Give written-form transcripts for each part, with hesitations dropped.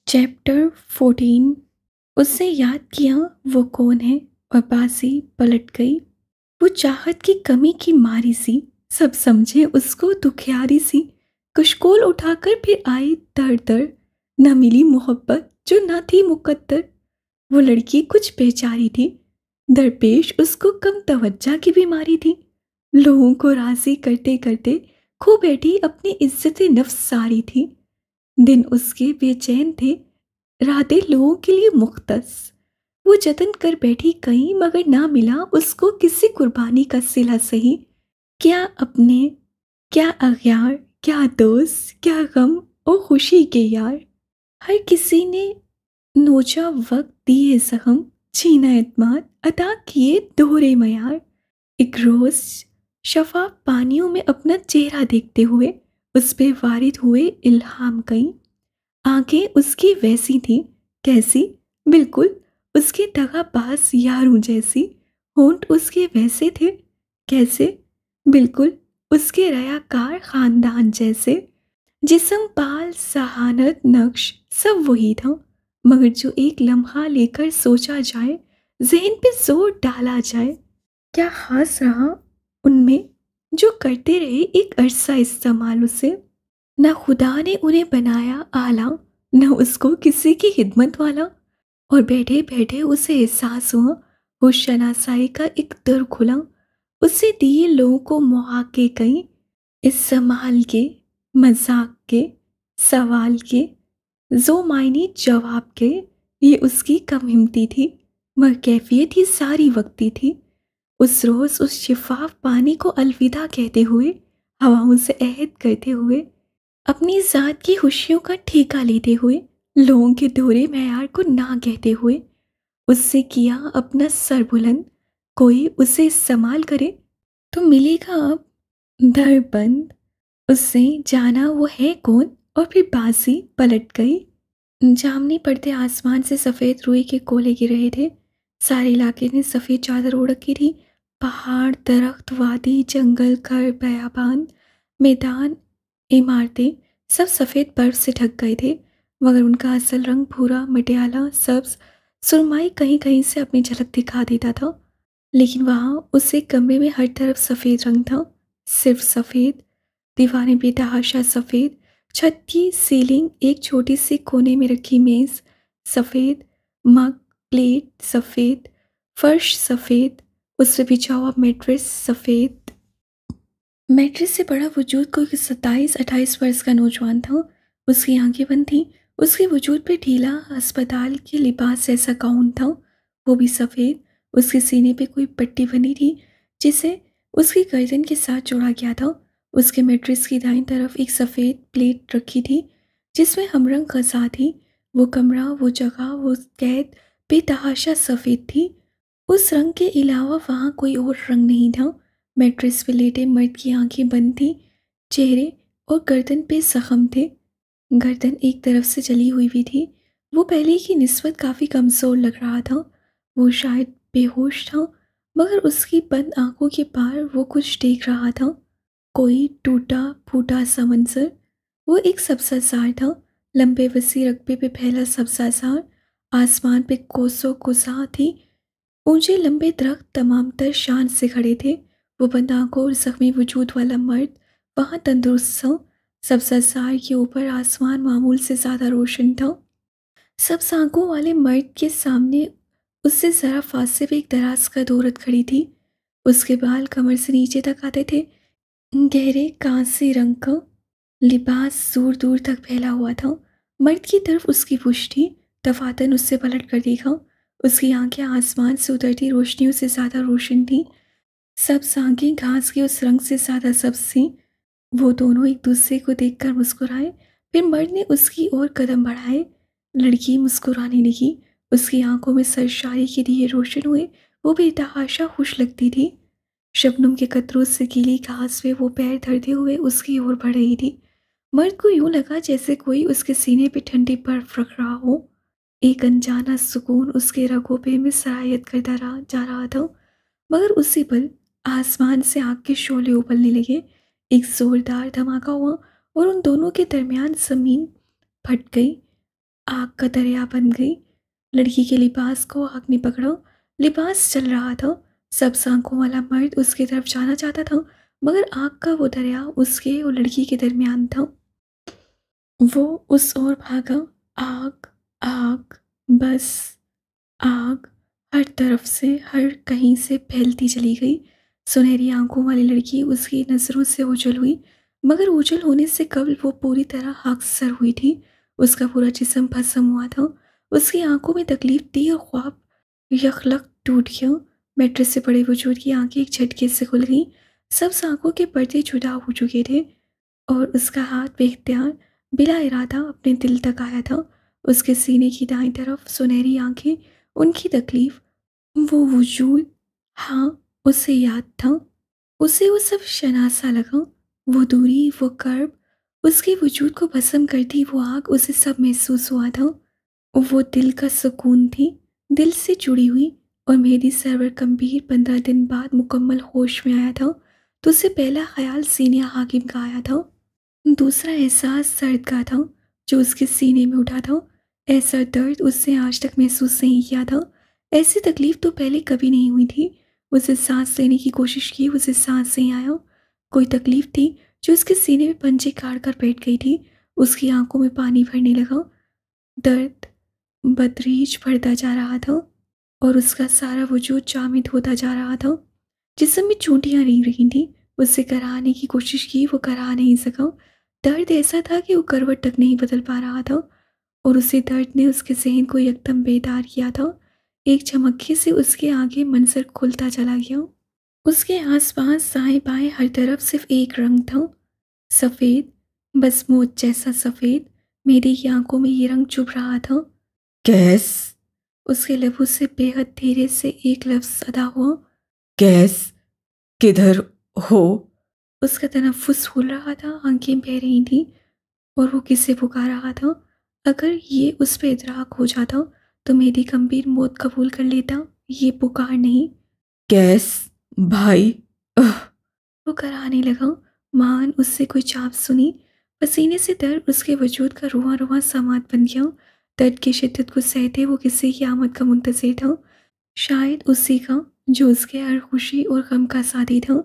Chapter 14। उसने याद किया वो कौन है और बाजी पलट गई। वो चाहत की कमी की मारी सी, सब समझे उसको दुखियारी सी। कशकोल उठाकर फिर आई दर दर, न मिली मोहब्बत जो न थी मुकद्दर। वो लड़की कुछ बेचारी थी, दरपेश उसको कम तवज्जा की बीमारी थी। लोगों को राजी करते करते खो बैठी अपनी इज्जत नफ्स सारी थी। दिन उसके बेचैन थे, रातें लोगों के लिए मुख्तस। वो जतन कर बैठी कहीं, मगर ना मिला उसको किसी कुर्बानी का सिला सही। क्या अपने, क्या अगयार, क्या दोस्त, क्या गम और खुशी के यार। हर किसी ने नोचा वक्त दिए जख्म, छीना एतमाद अता किए दोहरे मयार। एक रोज शफाफ पानियों में अपना चेहरा देखते हुए उस पे वारिद हुए इल्हाम कई। आंखें उसकी वैसी थी, कैसी, बिल्कुल उसके दगाबाज यारों जैसी। होंठ उसके वैसे थे, कैसे, बिल्कुल उसके रयाकार खानदान जैसे। जिस्म पाल सहानत नक्श सब वही था, मगर जो एक लम्हा लेकर सोचा जाए, जहन पे जोर डाला जाए। क्या खास रहा उनमें जो करते रहे एक अरसा इस्तेमाल उसे। न खुदा ने उन्हें बनाया आला, न उसको किसी की खिदमत वाला। और बैठे बैठे उसे एहसास हुआ, उस शनासाई का एक दर खुला। उससे दिए लोगों को मुहाके कई, इस संभाल के, मजाक के, सवाल के, जो मायने जवाब के। ये उसकी कम हिम्मती थी, मगर कैफियत ही सारी वक्ती थी। उस रोज उस शिफाफ पानी को अलविदा कहते हुए, हवाओं से अहद करते हुए, अपनी जात की खुशियों का ठेका लेते हुए, लोगों के दोहरे मैयार को ना कहते हुए, उससे किया अपना सर बुलंद। कोई उसे इस्तेमाल करे तो मिलेगा अब दर बंद। उससे जाना वो है कौन, और फिर बाजी पलट गई। जामनी पड़ते आसमान से सफ़ेद रुई के कोले गिर रहे थे। सारे इलाके ने सफ़ेद चादर ओढ़ रखी थी। पहाड़, दरख्त, वादी, जंगल, घर, बयाबान, मैदान, इमारतें सब सफ़ेद बर्फ से ढक गए थे, मगर उनका असल रंग भूरा, मटियाला, सब्ज, सुरमाई कहीं कहीं से अपनी झलक दिखा देता था। लेकिन वहाँ उस एक कमरे में हर तरफ सफ़ेद रंग था, सिर्फ सफ़ेद। दीवारें बेतहाशा सफ़ेद, छत की सीलिंग, एक छोटी सी कोने में रखी मेज़ सफ़ेद, मग, प्लेट सफ़ेद, फर्श सफ़ेद, उस पर बिछा हुआ मैट्रेस सफ़ेद। मैट्रेस से बड़ा वजूद कोई 27-28 वर्ष का नौजवान था। उसकी आंखें बंद थीं, उसके वजूद पे ढीला अस्पताल के लिबास जैसा गाउन था, वो भी सफ़ेद। उसके सीने पे कोई पट्टी बनी थी जिसे उसकी गर्दन के साथ जोड़ा गया था। उसके मैट्रेस की दाईं तरफ एक सफ़ेद प्लेट रखी थी जिसमें हमरंग ग़ज़ा थी। वो कमरा, वो जगह, वो कैद बेतहाशा सफ़ेद थी। उस रंग के अलावा वहाँ कोई और रंग नहीं था। मैट्रेस पे लेटे मर्द की आंखें बंद थीं, चेहरे और गर्दन पे जख्म थे। गर्दन एक तरफ से जली हुई भी थी। वो पहले की निस्बत काफ़ी कमज़ोर लग रहा था। वो शायद बेहोश था, मगर उसकी बंद आंखों के पार वो कुछ देख रहा था, कोई टूटा फूटा सा मंजर। वो एक सब्ज़ाज़ार था, लंबे वसी रकबे पे फैला सब्ज़ाज़ार। आसमान पे कोसों कुज़ा थी, ऊंचे लंबे दरख्त तमाम तर शान से खड़े थे। वो बंद आंखों और जख्मी वजूद वाला मर्द वहाँ तंदुरुस्त था। सब्ज़ाज़ार के ऊपर आसमान मामूल से ज़्यादा रोशन था। सब्ज़ आंखों वाले मर्द के सामने उससे ज़रा फासले पे एक दराज का औरत खड़ी थी। उसके बाल कमर से नीचे तक आते थे, गहरे कांसी रंग का लिबास दूर दूर तक फैला हुआ था। मर्द की तरफ उसकी पुश्ती, दफातन उससे पलट कर देखा। उसकी आंखें आसमान से उतरती रोशनियों से ज़्यादा रोशन थीं। सब्ज़ आंखें घास के उस रंग से ज़्यादा सब्ज़ थीं। वो दोनों एक दूसरे को देखकर मुस्कुराए। फिर मर्द ने उसकी ओर कदम बढ़ाए। लड़की मुस्कुराने लगी। उसकी आंखों में सरशारी के दिए रोशन हुए। वो बेतहाशा खुश लगती थी। शबनम के कतरों से गीली घास पे वो पैर धरते हुए उसकी ओर बढ़ रही थी। मर्द को यूं लगा जैसे कोई उसके सीने पे ठंडी बर्फ रख रहा हो। एक अनजाना सुकून उसके रगों पे में सरायत करता रहा जा रहा था। मगर उसी पल आसमान से आग के शोले उबलने लगे। एक जोरदार धमाका हुआ और उन दोनों के दरमियान जमीन फट गई। आग का दरिया बन गई। लड़की के लिबास को आग ने पकड़ा। लिबास चल रहा था। सब आंखों वाला मर्द उसकी तरफ जाना चाहता था, मगर आग का वो दरिया उसके और लड़की के दरमियान था। वो उस ओर भागा। आग, आग, बस आग हर तरफ से, हर कहीं से फैलती चली गई। सुनहरी आंखों वाली लड़की उसकी नज़रों से ओझल हुई, मगर ओझल होने से कबल वो पूरी तरह खाकसर हुई थी। उसका पूरा जिस्म भस्म हुआ था। उसकी आंखों में तकलीफ थी और ख्वाब यखलक टूट गया। मैट्रेस से पड़े वजूद की आंखें एक झटके से खुल गईं। सब आंखों के पर्दे जुदा हो चुके थे और उसका हाथ बेख्तियार, बिला इरादा अपने दिल तक आया था। उसके सीने की दाईं तरफ सुनहरी आंखें, उनकी तकलीफ, वो वजूद। हाँ, उसे याद था। उसे वो सब शनासा लगा। वो दूरी, वो कर्ब, उसके वजूद को भस्म करती वो आग, उसे सब महसूस हुआ था। वो दिल का सुकून थी, दिल से जुड़ी हुई। और मेहदी सरवर गंभीर 15 दिन बाद मुकम्मल होश में आया था, तो उसे पहला ख्याल सीनिया हाकिम का आया था। दूसरा एहसास दर्द का था जो उसके सीने में उठा था। ऐसा दर्द उसने आज तक महसूस नहीं किया था। ऐसी तकलीफ तो पहले कभी नहीं हुई थी। उसे सांस लेने की कोशिश की, उसे सांस नहीं आया। कोई तकलीफ थी जो उसके सीने में पंजे काट कर बैठ गई थी। उसकी आंखों में पानी भरने लगा। दर्द बदरीज बढ़ता जा रहा था और उसका सारा वजूद जामिद होता जा रहा था। जिस्म में चोटियां रिंग रही थी। उससे कराहने की कोशिश की, वो करा नहीं सका। दर्द ऐसा था कि वो करवट तक नहीं बदल पा रहा था और उसी दर्द ने उसके जहन को एकदम बेदार किया था। एक झमक्के से उसके आगे मंजर खुलता चला गया। उसके आसपास दाएं बाएं हर तरफ सिर्फ एक रंग था, सफ़ेद, बस मौत जैसा सफ़ेद। मेरी की आंखों में ये रंग चुभ रहा था। कैस, उसके लबों से बेहद धीरे से एक लफ्ज़ अदा हुआ। कैस, किधर हो? उसका तनफ्फुस फूल रहा था, आंखें बह रही थी और वो किसे पुकार रहा था। अगर ये उस पर इदराक हो जाता तो मेरी गंभीर मौत कबूल कर लेता, ये पुकार नहीं। कैस, भाई। अह, वो कराहने लगा। मान उससे कोई चाप सुनी। पसीने से दर्द उसके वजूद का रुआ रुआ समात बन गया। दर्द की शिद्दत को सहते वो किसी की आमद का मुंतज़िर था, शायद उसी का जो उसके हर खुशी और गम का साथी था।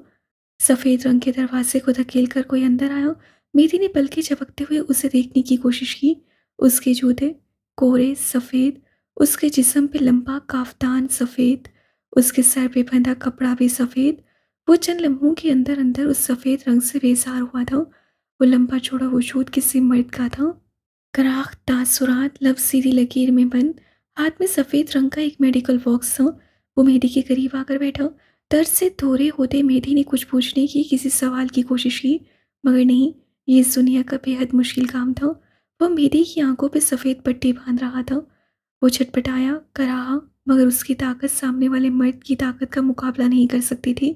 सफ़ेद रंग के दरवाजे को धकेल कर कोई अंदर आया। मेरी ने पलकें झपकते हुए उसे देखने की कोशिश की। उसके जूते कोरे सफ़ेद, उसके जिस्म पे लंबा काफ्तान सफ़ेद, उसके सर पे बंधा कपड़ा भी सफ़ेद। वो चंद लम्हों के अंदर अंदर उस सफ़ेद रंग से बेजार हुआ था। वो लंबा चौड़ा वजूद किसी मर्द का था। कराख तासुरात, लब सीधी लकीर में बंद, हाथ में सफ़ेद रंग का एक मेडिकल बॉक्स था। वो मेहदी के करीब आकर बैठा। दर्द से थोड़े होते मेहदी ने कुछ पूछने की, किसी सवाल की कोशिश की, मगर नहीं, ये इस दुनिया का बेहद मुश्किल काम था। वह मेहदी की आंखों पे सफ़ेद पट्टी बांध रहा था। वो छटपटाया, कराहा, मगर उसकी ताकत सामने वाले मर्द की ताकत का मुकाबला नहीं कर सकती थी।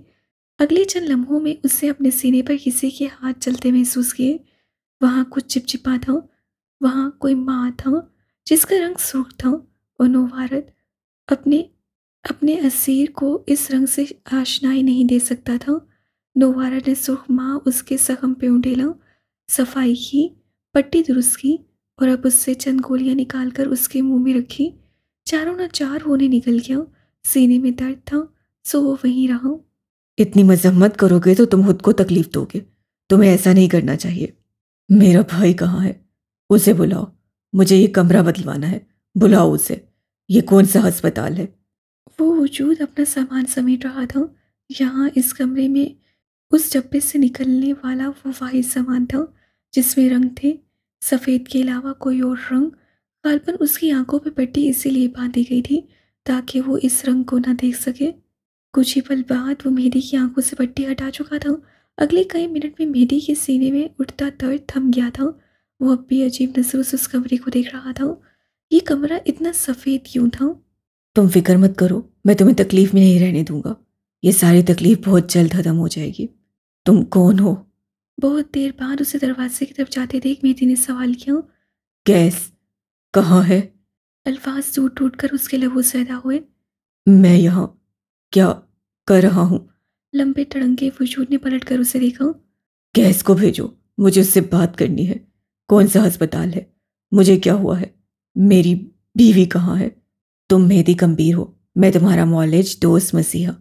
अगले चंद लम्हों में उसने अपने सीने पर किसी के हाथ चलते महसूस किए। वहाँ कुछ चिपचिपा था। वहाँ कोई माँ था जिसका रंग सुर्ख था और नौवारद अपने अपने असीर को इस रंग से आशनाई नहीं दे सकता था। नौवारा ने सुर्ख माँ उसके जख्म पे उंडेला, सफाई की, पट्टी दुरुस्त की और अब उससे चंद गोलियां निकालकर उसके मुंह में रखी। चारों ना चार होने निकल गया। सीने में दर्द था, सो वो वहीं रहा। इतनी मजम्मत करोगे तो तुम खुद को तकलीफ दोगे। तुम्हें ऐसा नहीं करना चाहिए। मेरा भाई कहाँ है? उसे बुलाओ। मुझे ये कमरा बदलवाना है। बुलाओ उसे। ये कौन सा अस्पताल है? वो वजूद अपना सामान समेट रहा था। यहाँ इस कमरे में उस डब्बे से निकलने वाला वो वाहिद सामान था जिसमें रंग थे, सफ़ेद के अलावा कोई और रंग। गालपन उसकी आंखों पे पट्टी इसीलिए बांधी गई थी ताकि वो इस रंग को ना देख सके। कुछ ही पल बाद वो मेहदी की आंखों से पट्टी हटा चुका था। अगले कई मिनट में मेहदी के सीने में उठता दर्द थम गया था। वो अब भी अजीब नजरों से उस कमरे को देख रहा था। ये कमरा इतना सफ़ेद क्यों था? तुम फिक्र मत करो, मैं तुम्हें तकलीफ में नहीं रहने दूंगा। ये सारी तकलीफ बहुत जल्द खत्म हो जाएगी। तुम कौन हो? बहुत देर बाद उसे दरवाजे की तरफ जाते देख मेहदी ने सवाल किया। कैस, कहाँ है? अल्फाज टूट टूट कर उसके लबों से अदा हुए। मैं यहाँ क्या कर रहा हूँ? लंबे तड़ंगे वजूद ने पलट कर उसे देखा। कैस को भेजो, मुझे उससे बात करनी है। कौन सा अस्पताल है? मुझे क्या हुआ है? मेरी बीवी कहाँ है? तुम मेहदी गंभीर हो, मैं तुम्हारा मौलेज दोस्त मसीहा।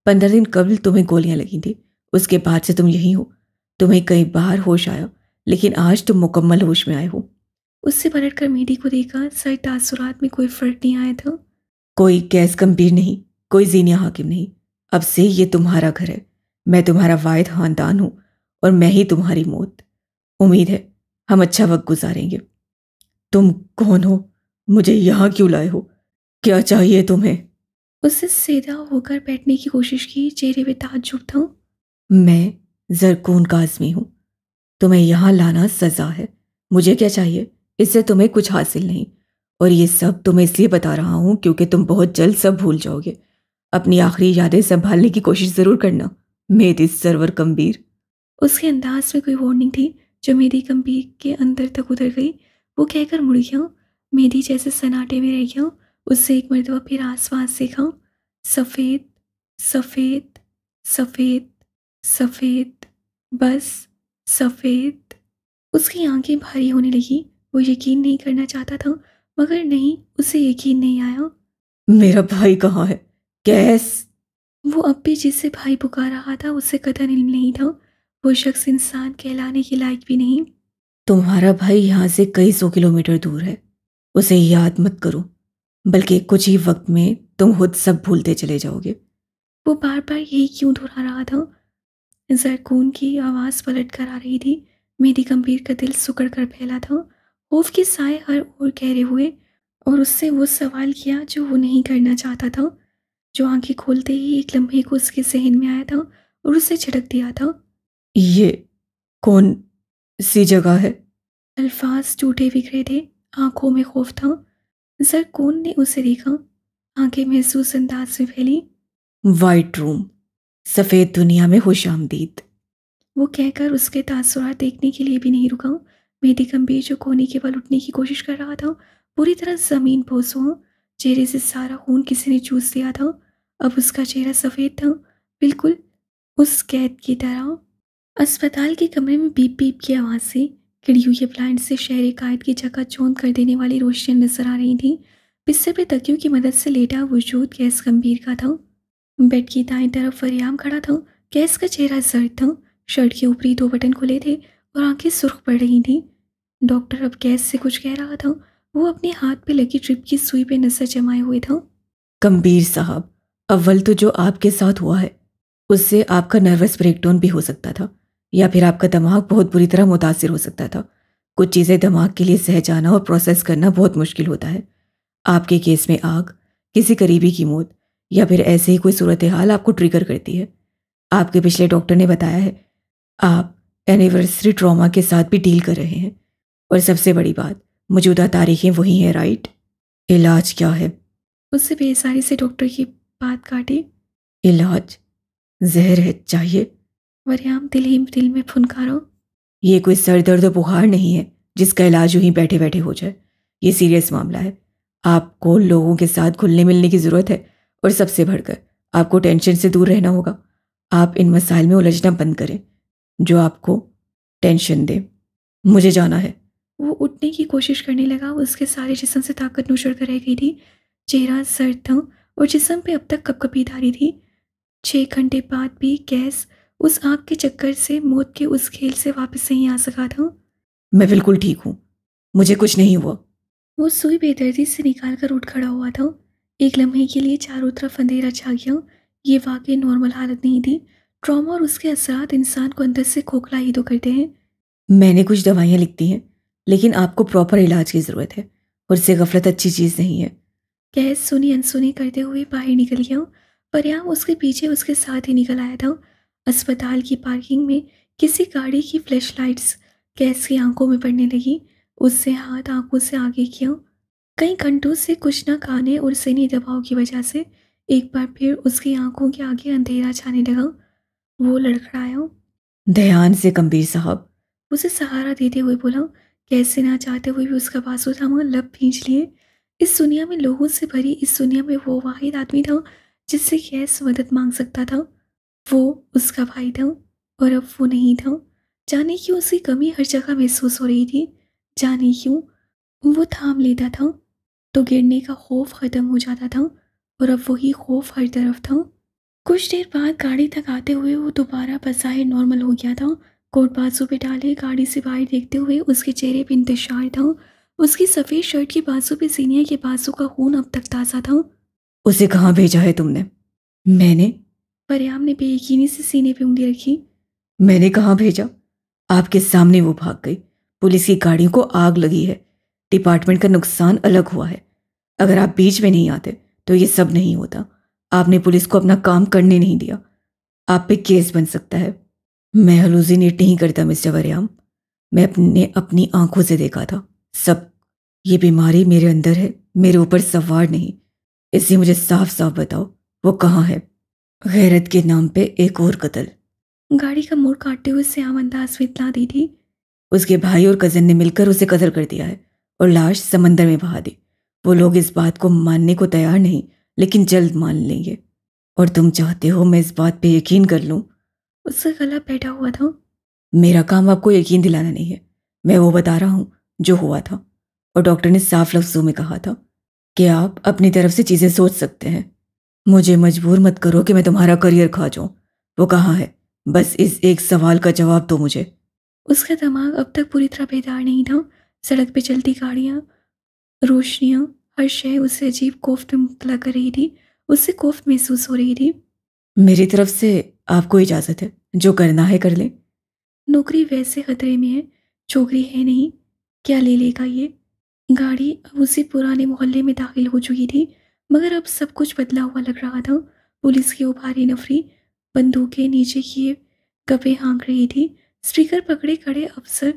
15 दिन कबल तुम्हें गोलियां लगी थी, उसके बाद से तुम यहीं हो। तुम्हें कई बार होश आया, लेकिन आज तुम मुकम्मल होश में आए हो। उससे पलटकर मेहदी को देखा। सर तासुरात में कोई फर्क नहीं आया था। कोई गैस गंभीर नहीं, कोई जीनिया हाकिम नहीं। अब से ये तुम्हारा घर है। मैं तुम्हारा वाहिद खानदान हूं और मैं ही तुम्हारी मौत। उम्मीद है हम अच्छा वक्त गुजारेंगे। तुम कौन हो? मुझे यहाँ क्यों लाए हो? क्या चाहिए तुम्हें? उससे सीधा होकर बैठने की कोशिश की। चेहरे पे ताज्जुब था। मैं जरकून काज़मी हूँ। तुम्हें यहाँ लाना सजा है। मुझे क्या चाहिए? इससे तुम्हें कुछ हासिल नहीं। और ये सब तुम्हें इसलिए बता रहा हूँ क्योंकि तुम बहुत जल्द सब भूल जाओगे। अपनी आखिरी यादें संभालने की कोशिश जरूर करना, मेहदी सरवर कम्बीर। उसके अंदाज में कोई वार्निंग थी जो मेहदी गंभीर के अंदर तक उतर गई। वो कहकर मुड़ गया। मेहदी जैसे सन्नाटे में रह गया। उससे एक मरतबा फिर आसपास देखा। सफ़ेद, सफ़ेद, सफ़ेद, सफ़ेद, बस सफ़ेद। उसकी आंखें भारी होने लगी। वो यकीन नहीं करना चाहता था, मगर नहीं, उसे यकीन नहीं आया। मेरा भाई कहाँ है? कैस? वो अब भी जिससे भाई पुकार रहा था उससे कतई इल्म नहीं था। वो शख्स इंसान कहलाने के लायक भी नहीं। तुम्हारा भाई यहाँ से कई 100 किलोमीटर दूर है। उसे याद मत करो, बल्कि कुछ ही वक्त में तुम खुद सब भूलते चले जाओगे। वो बार बार यही क्यों दोहरा रहा था? जरकून की आवाज़ पलट कर आ रही थी। मेरी गंभीर का दिल सुकड़ कर फैला था। खौफ के साए हर ओर गहरे हुए और उससे वो सवाल किया जो वो नहीं करना चाहता था, जो आंखें खोलते ही एक लम्हे को उसके जहन में आया था और उसे झटक दिया था। ये कौन सी जगह है? अल्फाज टूटे बिखरे थे। आंखों में खौफ था। जरकून ने उसे देखा। आंखें महसूस अंदाज में फैली। वाइट रूम, सफ़ेद दुनिया में खुश आमदीद। वो कहकर उसके तासुरात देखने के लिए भी नहीं रुका। मेहदी गंभीर जो कोने के बल उठने की कोशिश कर रहा था, पूरी तरह जमीन बोस हुआ। चेहरे से सारा खून किसी ने चूस दिया था। अब उसका चेहरा सफ़ेद था, बिल्कुल उस कैद की तरह। अस्पताल के कमरे में बीप बीप की आवाज़ से, खिड़ी हुई ब्लाइंड से शहर कायद की चकाचौंध कर देने वाली रोशनियां नजर आ रही थी। बिस्तर पे तकियों की मदद से लेटा वजूद गैस गंभीर का था। बेड की दाईं तरफ फरियाम खड़ा था। गैस का चेहरा जर्द था। शर्ट के ऊपरी 2 बटन खुले थे और आंखें सुर्ख पड़ रही थीं। डॉक्टर अब गैस से कुछ कह रहा था। वो अपने हाथ पे लगी ट्रिप की सुई पे नजर जमाए हुए था। कम्बीर साहब, अव्वल तो जो आपके साथ हुआ है उससे आपका नर्वस ब्रेकडाउन भी हो सकता था, या फिर आपका दिमाग बहुत बुरी तरह मुतासिर हो सकता था। कुछ चीज़ें दिमाग के लिए सह जाना और प्रोसेस करना बहुत मुश्किल होता है। आपके केस में आग, किसी करीबी की मौत या फिर ऐसे ही कोई सूरत हाल आपको ट्रिगर करती है। आपके पिछले डॉक्टर ने बताया है आप एनिवर्सरी ट्रॉमा के साथ भी डील कर रहे हैं। और सबसे बड़ी बात, मौजूदा तारीखें वही हैं, राइट? इलाज क्या है? उससे बेसारी से डॉक्टर की बात काटी। इलाज जहर है, चाहिए? वरियाम दिल ही दिल में फुनकारा। ये कोई सर दर्द और बुखार नहीं है जिसका इलाज यूं ही बैठे बैठे हो जाए। ये सीरियस मामला है। आपको लोगों के साथ घुलने मिलने की ज़रूरत है और सबसे बढ़कर आपको टेंशन से दूर रहना होगा। आप इन मसाइल में उलझना बंद करें जो आपको टेंशन दे। मुझे जाना है। वो उठने की कोशिश करने लगा। उसके सारे जिस्म से ताकत नुचड़ कर रह गई थी। चेहरा सर्द था और जिस्म पे अब तक कपकपी धारी थी। 6 घंटे बाद भी गैस उस आग के चक्कर से, मौत के उस खेल से वापस नहीं आ सका था। मैं बिल्कुल ठीक हूँ, मुझे कुछ नहीं हुआ। वो सुई बेदर्दी से निकाल कर उठ खड़ा हुआ था। एक लम्हे के लिए चारों तरफ अंधेरा छा गया। ये वाकई नॉर्मल हालत नहीं थी। ट्रॉमा और उसके असरात इंसान को अंदर से खोखला ही तो करते हैं। मैंने कुछ दवाइयाँ लिख दी हैं, लेकिन आपको प्रॉपर इलाज की ज़रूरत है और इससे गफलत अच्छी चीज़ नहीं है। गैस सुनी अनसुनी करते हुए बाहर निकल गया। परियाम उसके पीछे उसके साथ ही निकल आया था। अस्पताल की पार्किंग में किसी गाड़ी की फ्लैश लाइट्स गैस की आंखों में पड़ने लगी। उससे हाथ आंखों से आगे किया। कई घंटों से कुछ न खाने और सीने दबाव की वजह से एक बार फिर उसकी आंखों के आगे अंधेरा छाने लगा। वो लड़खड़ाया। ध्यान से कम्बीर साहब। उसे सहारा देते हुए बोला। कैसे ना चाहते हुए भी उसका बाजू थामा, लब भींच लिए। इस दुनिया में लोगों से भरी इस दुनिया में वो वाहिद आदमी था जिससे गैस मदद मांग सकता था। वो उसका भाई था और अब वो नहीं था। जाने क्यों उसकी कमी हर जगह महसूस हो रही थी। जाने क्यों वो थाम लेता था तो गिरने का खौफ ख़त्म हो जाता था और अब वही खौफ हर तरफ था। कुछ देर बाद गाड़ी तक आते हुए वो दोबारा बज़ाहिर नॉर्मल हो गया था। कोट बाजू पे डाले गाड़ी से बाहर देखते हुए उसके चेहरे पे इंतशार था। उसकी सफ़ेद शर्ट के बाजू पे सीनियर के बाजू का खून अब तक ताज़ा था। उसे कहाँ भेजा है तुमने? मैंने परियाम ने बेयकीनी से सीने पे उंगली रखी। मैंने कहाँ भेजा? आपके सामने वो भाग गई। पुलिस की गाड़ियों को आग लगी है। डिपार्टमेंट का नुकसान अलग हुआ है। अगर आप बीच में नहीं आते तो ये सब नहीं होता। आपने पुलिस को अपना काम करने नहीं दिया। आप पे केस बन सकता है। मैं हलूसिनेट नहीं करता मिस्टर वरियाम। मैं अपनी आंखों से देखा था सब। ये बीमारी मेरे अंदर है, मेरे ऊपर सवार नहीं। इसलिए मुझे साफ साफ बताओ, वो कहाँ है? गैरत के नाम पे एक और कत्ल। गाड़ी का मोड़ काटते हुए श्याम अंदाज में इतला दी थी। उसके भाई और कजन ने मिलकर उसे कत्ल कर दिया है और लाश समंदर में बहा दी। वो लोग इस बात को मानने को तैयार नहीं, लेकिन जल्द मान लेंगे। और तुम चाहते हो मैं इस बात पे यकीन कर लूं? उसका गला बैठा हुआ था। मेरा काम आपको यकीन दिलाना नहीं है। मैं वो बता रहा हूं जो हुआ था। और डॉक्टर ने साफ लफ्जों में कहा था कि आप अपनी तरफ से चीजें सोच सकते हैं। मुझे मजबूर मत करो कि मैं तुम्हारा करियर खा जाऊं। वो कहाँ है? बस इस एक सवाल का जवाब दो मुझे। उसका दिमाग अब तक पूरी तरह बेदार नहीं था। सड़क पे चलती गाड़ियाँ, रोशनियाँ, हर शय उसे अजीब कोफ्त में मुब्तला कर रही थी। उससे कोफ्त महसूस हो रही थी। मेरी तरफ से आपको इजाजत है, जो करना है कर ले। नौकरी वैसे खतरे में है, छोकरी है नहीं, क्या ले लेगा ये? गाड़ी अब उसी पुराने मोहल्ले में दाखिल हो चुकी थी, मगर अब सब कुछ बदला हुआ लग रहा था। पुलिस की उभारी नफरी बंदूकें नीचे किए गप्पे हाँक रही थी। स्पीकर पकड़े खड़े अफसर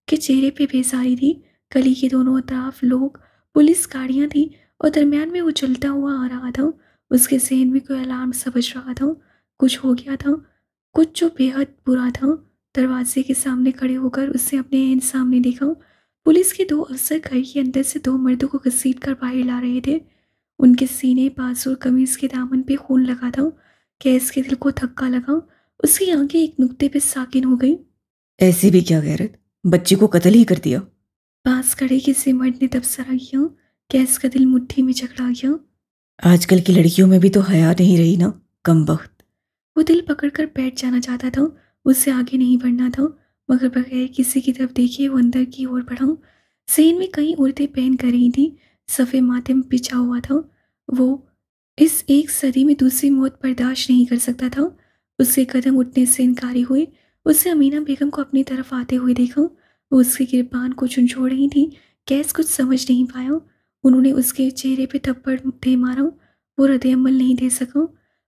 के चेहरे पे बेसारी थी। गली के दोनों तरफ लोग, पुलिस गाड़ियां थी और दरमियान में वो चलता हुआ आ रहा था। उसके जहन में कोई अलार्म सा बज रहा था। कुछ हो गया था, कुछ जो बेहद बुरा था। दरवाजे के सामने खड़े होकर उसने अपने ऐन सामने देखा। पुलिस के दो अफसर घर के अंदर से दो मर्दों को घसीट कर बाहर ला रहे थे। उनके सीने, बाजू और कमीज के दामन पे खून लगा था। कैस के दिल को धक्का लगा। उसकी आंखें एक नुक्ते पे साकिन हो गई। ऐसी भी क्या गैरत? बच्ची को कत्ल ही कर दिया। पास खड़े किसी मर्द ने तबसरा किया। कैस का दिल मुट्ठी में जकड़ा गया। आजकल की लड़कियों में भी तो हया नहीं रही ना, कमबख्त। वो दिल पकड़कर बैठ जाना चाहता था, उससे आगे नहीं बढ़ना था, मगर बगैर किसी की तरफ देखे वो अंदर की ओर बढ़ा। सेन में कई औरतें पहन कर रही थी। सफ़े माथे में बिछा हुआ था। वो इस एक सदी में दूसरी मौत बर्दाश्त नहीं कर सकता था। उसके कदम उठने से इनकारी हुए। उससे अमीना बेगम को अपनी तरफ आते हुए देखा। वो उसके गिरबान को झुंझोड़ रही थी। कैस कुछ समझ नहीं पाया। उन्होंने उसके चेहरे पे थप्पड़ दे मारा। वो रद्द-ए-अमल नहीं दे सका।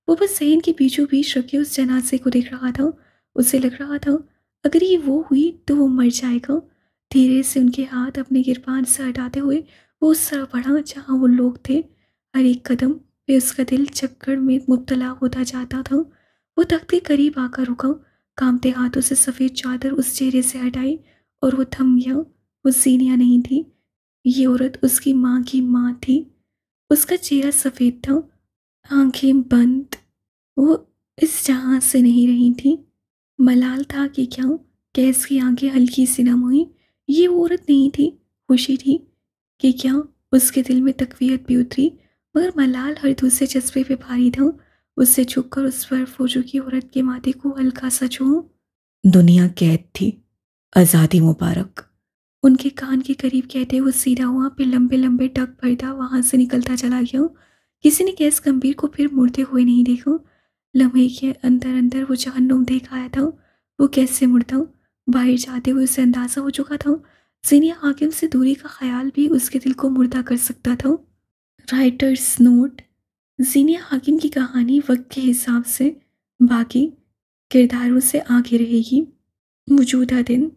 वो बस सहन के बीचों बीच रखे उस जनाजे को देख रहा था। उसे लग रहा था अगर ये वो हुई तो वो मर जाएगा। धीरे से उनके हाथ अपने गिरबान से हटाते हुए वो उस तरफ बढ़ा जहाँ वो लोग थे। हर एक कदम पे उसका दिल चक्कर में मुब्तला होता जाता था। वो तख्त के करीब आकर रुका। कांपते हाथों से सफ़ेद चादर उस चेहरे से हटाई और वो थम गया। वो सीनिया नहीं थी, ये औरत उसकी माँ की माँ थी। उसका चेहरा सफ़ेद था, आंखें बंद। वो इस जहां से नहीं रही थी। मलाल था कि क्या? कैस की आंखें हल्की सी नम हुई। ये वो औरत नहीं थी, खुशी थी कि क्या? उसके दिल में तकवीयत भी उतरी, मगर मलाल हर दूसरे जज्बे पे भारी था। उससे झुककर उस पर हो चुकी औरत के माथे को हल्का सा छुआ। दुनिया कैद थी, आज़ादी मुबारक। उनके कान के करीब कहते हुए सीधा हुआ, फिर लंबे लंबे टक भरता वहां से निकलता चला गया। किसी ने कैस गंभीर को फिर मुड़ते हुए नहीं देखा। लम्हे के अंदर अंदर वो जहन्नुम देख आया था। वो कैसे मुड़ता? बाहर जाते हुए उसे अंदाजा हो चुका था। सीनिया हाकिम से दूरी का ख्याल भी उसके दिल को मुर्दा कर सकता था। राइटर्स नोट: जीनिया हाकिम की कहानी वक्त के हिसाब से बाकी किरदारों से आगे रहेगी। मौजूदा दिन: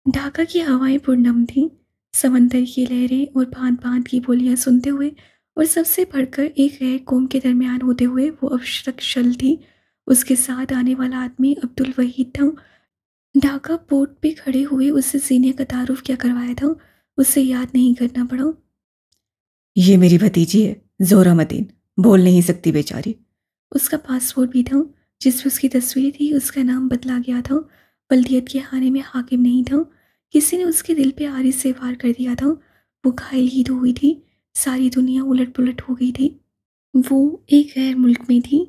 ढाका की हवाएं पुरनम थीं। समंदर की लहरें और भांत भांत की बोलियां सुनते हुए और सबसे बढ़कर एक गैर कौम के दरमियान होते हुए वो अशरक शल थी। उसके साथ आने वाला आदमी अब्दुल वहीद था। ढाका पोर्ट पे खड़े हुए उससे सीने का तारुफ क्या करवाया था, उससे याद नहीं करना पड़ा। ये मेरी भतीजी है, जोहरा मतीन। बोल नहीं सकती बेचारी। उसका पासपोर्ट भी था जिस पर उसकी तस्वीर थी। उसका नाम बदला गया था। बल्दियत के खाने में हाकिम नहीं था। किसी ने उसके दिल पे आरी से वार कर दिया था। वो घायल ही तो हुई थी। सारी दुनिया उलट पुलट हो गई थी। वो एक गैर मुल्क में थी।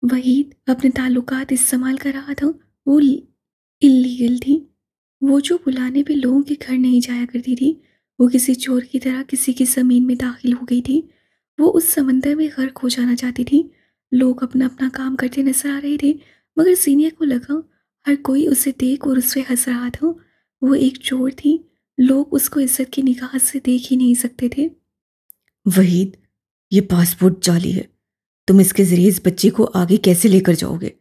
वहीद अपने ताल्लुकात इस्तेमाल कर रहा था। वो इल्लीगल थी। वो जो बुलाने पे लोगों के घर नहीं जाया करती थी, वो किसी चोर की तरह किसी की ज़मीन में दाखिल हो गई थी। वो उस समंदर में गर्क हो जाना चाहती थी। लोग अपना अपना काम करते नजर आ रहे थे, मगर सीनिया को लगा हर कोई उसे देख और उस पे हंस रहा था। वो एक चोर थी। लोग उसको इज्जत की निगाह से देख ही नहीं सकते थे। वहीद, ये पासपोर्ट जाली है। तुम इसके जरिए इस बच्चे को आगे कैसे लेकर जाओगे?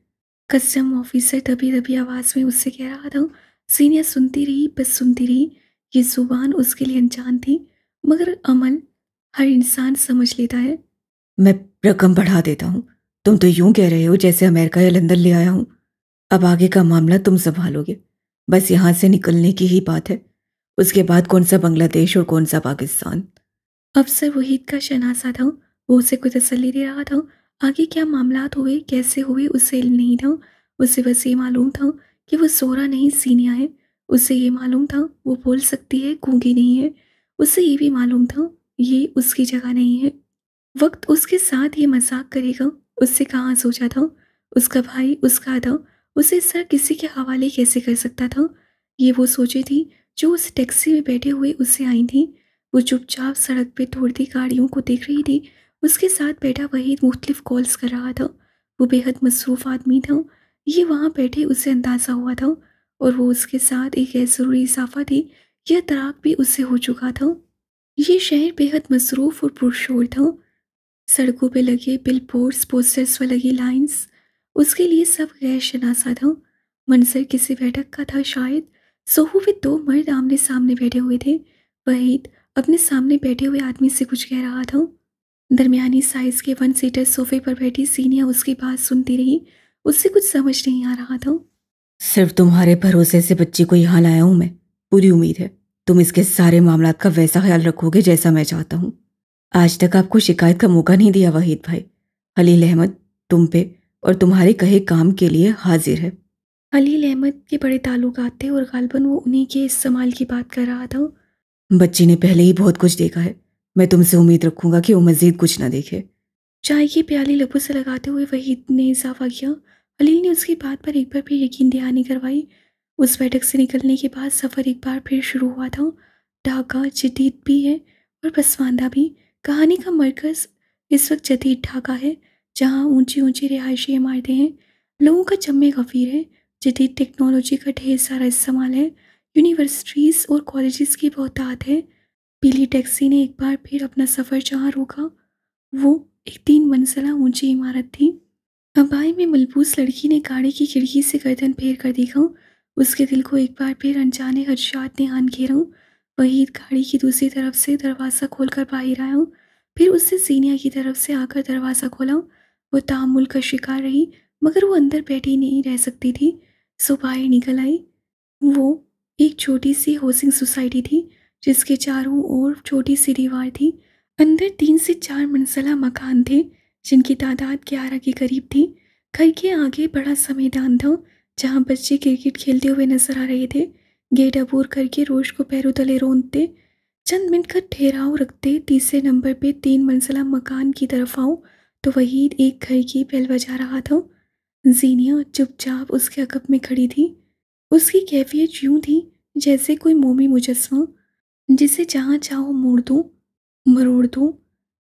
कस्टम ऑफिसर दबी दबी आवाज में उससे कह रहा था। सीनिया सुनती रही, बस सुनती रही। ये जुबान उसके लिए अनजान थी, मगर अमल हर इंसान समझ लेता है। मैं रकम बढ़ा देता हूँ। तुम तो यूं कह रहे हो जैसे अमेरिका या लंदन ले आया हूँ। अब आगे का मामला तुम संभालोगे। बस यहाँ से निकलने की ही बात है। उसके बाद कौन सा बांग्लादेश और कौन सा पाकिस्तान। अफसर वहीद का शनासा था। वो उसे कोई तसल्ली दे रहा था। आगे क्या मामलात हुए, कैसे हुए, उससे इल्म नहीं था। उसे बस ये मालूम था कि वो सोरा नहीं, सीनिया है। उसे ये मालूम था वो बोल सकती है, गूंगी नहीं है। उसे ये भी मालूम था ये उसकी जगह नहीं है। वक्त उसके साथ ये मजाक करेगा, उससे कहाँ सोचा था। उसका भाई उसका था। उसे इस तरह किसी के हवाले कैसे कर सकता था। ये वो सोचे थी जो उस टैक्सी में बैठे हुए उससे आई थी। वो चुपचाप सड़क पे दौड़ती गाड़ियों को देख रही थी। उसके साथ बैठा वहीद मुख्तलिफ कॉल्स कर रहा था। वो बेहद मसरूफ आदमी था। ये वहाँ बैठे उसे अंदाज़ा हुआ था। और वो उसके साथ एक ज़रूरी इजाफा थी। यह तराक भी उससे हो चुका था। ये शहर बेहद मसरूफ और पुरशोर था। सड़कों पे लगे बिलबोर्ड्स, पोस्टर्स पर लगी लाइंस उसके लिए सब गैर शनासा था। मंजर किसी बैठक का था शायद। सोफे पे दो मर्द आमने सामने बैठे हुए थे। वहीद अपने सामने बैठे हुए आदमी से कुछ कह रहा था। दरमियानी साइज के वन सीटर सोफे पर बैठी सीनिया उसकी बात सुनती रही। उससे कुछ समझ नहीं आ रहा था। सिर्फ तुम्हारे भरोसे से बच्ची को यहाँ लाया हूँ मैं। पूरी उम्मीद है तुम इसके सारे मामलात का वैसा ख्याल रखोगे जैसा मैं चाहता हूँ। आज तक आपको शिकायत का मौका नहीं दिया वहीद भाई। खलील अहमद तुम पे और तुम्हारे कहे काम के लिए हाजिर है। खलील अहमद के बड़े ताल्लुकात थे और गालबन वो उन्हीं के इस्तेमाल की बात कर रहा था। बच्ची ने पहले ही बहुत कुछ देखा है। मैं तुमसे उम्मीद रखूंगा कि वो मजीद कुछ ना देखे। चाय की प्याली लबों से लगाते हुए वहीद ने इजाफा किया। खलील ने उसकी बात पर एक बार फिर यकीन दहानी करवाई। उस बैठक से निकलने के बाद सफ़र एक बार फिर शुरू हुआ था। ढाका जदीद भी है और पसमानदा भी। कहानी का मरकज़ इस वक्त जदीद ढाका है, जहाँ ऊंची ऊंची रिहायशी इमारतें हैं। लोगों का जम्मे गफीर है। जदीद टेक्नोलॉजी का ढेर सारा इस्तेमाल है। यूनिवर्सिटीज़ और कॉलेजेस की बहुतात है। पीली टैक्सी ने एक बार फिर अपना सफ़र जहाँ रोका, वो एक 3 मंजिला ऊंची इमारत थी। अबाई में मलबूस लड़की ने गाड़ी की खिड़की से गर्दन फेर कर देखा। उसके दिल को एक बार फिर अनजाने खदशात ने आन घेरा। वहीद गाड़ी की दूसरी तरफ से दरवाज़ा खोलकर बाहर आया। फिर उससे सीनिया की तरफ से आकर दरवाज़ा खोला। वो तामुल का शिकार रही, मगर वो अंदर बैठी नहीं रह सकती थी। सो बाहर निकल आई। वो एक छोटी सी हाउसिंग सोसाइटी थी, जिसके चारों ओर छोटी सी दीवार थी। अंदर 3 से 4 मंजिला मकान थे, जिनकी तादाद 11 के करीब थी। घर के आगे बड़ा सा मैदान था, जहाँ बच्चे क्रिकेट खेलते हुए नजर आ रहे थे। गेट अबूर करके रोश को पैरों तले रोंदते। चंद मिनट का ठहराव रखते तीसरे नंबर पे 3 मंजिला मकान की तरफ आओ तो वहीद एक घर की बेल बजा रहा था। जीनिया चुपचाप उसके अकब में खड़ी थी। उसकी कैफियत यूं थी जैसे कोई मोमी मुजस्मा, जिसे जहाँ चाहो मोड़ दूं, मरोड़ दूं।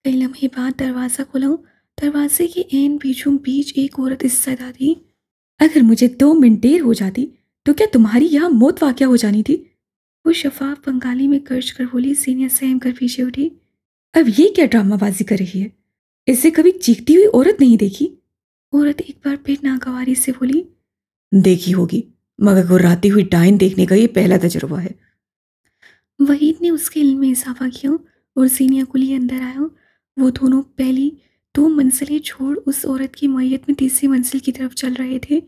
कई लम्हे बाद दरवाज़ा खुला। दरवाजे के ऐन बीचों बीच एक औरत इस सदा थी। अगर मुझे 2 मिनट देर हो जाती तो क्या तुम्हारी यहाँ मौत वाक़या हो जानी थी? वो शफाफ बंगाली में गर्ज कर बोली। सीनिया सहम कर पीछे उठी। अब ये क्या ड्रामाबाजी कर रही है? इसे कभी चीखती हुई औरत नहीं देखी। औरत एक बार फिर नागवारी से बोली। देखी होगी, मगर गुर्राती हुई डायन देखने का ये पहला तजुर्बा है। वहीद ने उसके इल्म में इजाफा किया और सीनिया को लिए अंदर आया। वो दोनों पहली 2 मंजिलें छोड़ उस औरत की मैयत में तीसरी मंजिल की तरफ चल रहे थे।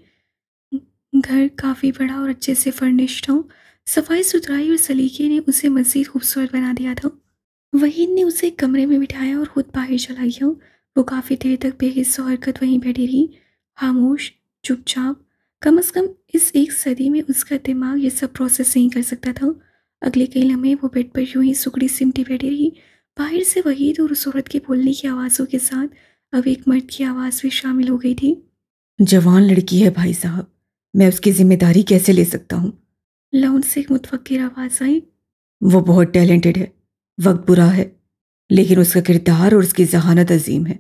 घर काफ़ी बड़ा और अच्छे से फर्निश्ड था। सफाई सुथराई और सलीके ने उसे मज़ीद खूबसूरत बना दिया था। वहीद ने उसे एक कमरे में बिठाया और खुद बाहर चला गया। वो काफ़ी देर तक बेहिस्सा हरकत वहीं बैठी रही, खामोश, चुपचाप। कम अज़ कम इस एक सदी में उसका दिमाग ये सब प्रोसेस नहीं कर सकता था। अगले कई लम्हे वो बेड पर यूं ही सुकड़ी सिमटी बैठी रही। बाहर से वहीद और उस औरत के बोलने की आवाज़ों के साथ अब एक मर्द की आवाज़ भी शामिल हो गई थी। जवान लड़की है भाई साहब, मैं उसकी जिम्मेदारी कैसे ले सकता हूँ? लाउंज से एक मुतफक्किर आवाज़ आई। वो बहुत टैलेंटेड है, वक्त बुरा है, लेकिन उसका किरदार और उसकी जहानत अजीम है।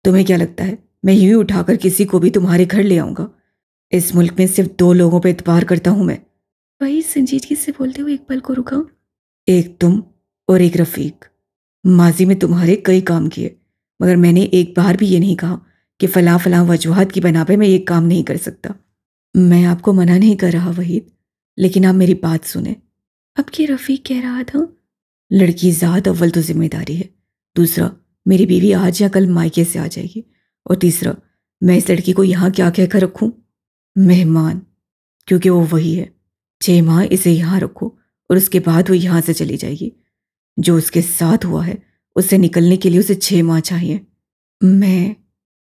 तुम्हें क्या लगता है मैं यूं ही उठाकर किसी को भी तुम्हारे घर ले आऊंगा? इस मुल्क में सिर्फ 2 लोगों पर एतबार करता हूं मैं। वही संजीदगी से बोलते हुए एक पल को रुका। एक तुम और एक रफीक। माजी में तुम्हारे कई काम किए, मगर मैंने एक बार भी ये नहीं कहा कि फलां फलां वजूहात की बना पे मैं ये काम नहीं कर सकता। मैं आपको मना नहीं कर रहा वहीद, लेकिन आप मेरी बात सुने। अब के रफ़ीक कह रहा था। लड़की ज़ात अव्वल तो जिम्मेदारी है, दूसरा मेरी बीवी आज या कल मायके से आ जाएगी, और तीसरा मैं इस लड़की को यहाँ क्या कहकर रखूँ? मेहमान, क्योंकि वो वही है। 6 माह इसे यहाँ रखो और उसके बाद वो यहाँ से चली जाएगी। जो उसके साथ हुआ है उससे निकलने के लिए उसे 6 माह चाहिए। मैं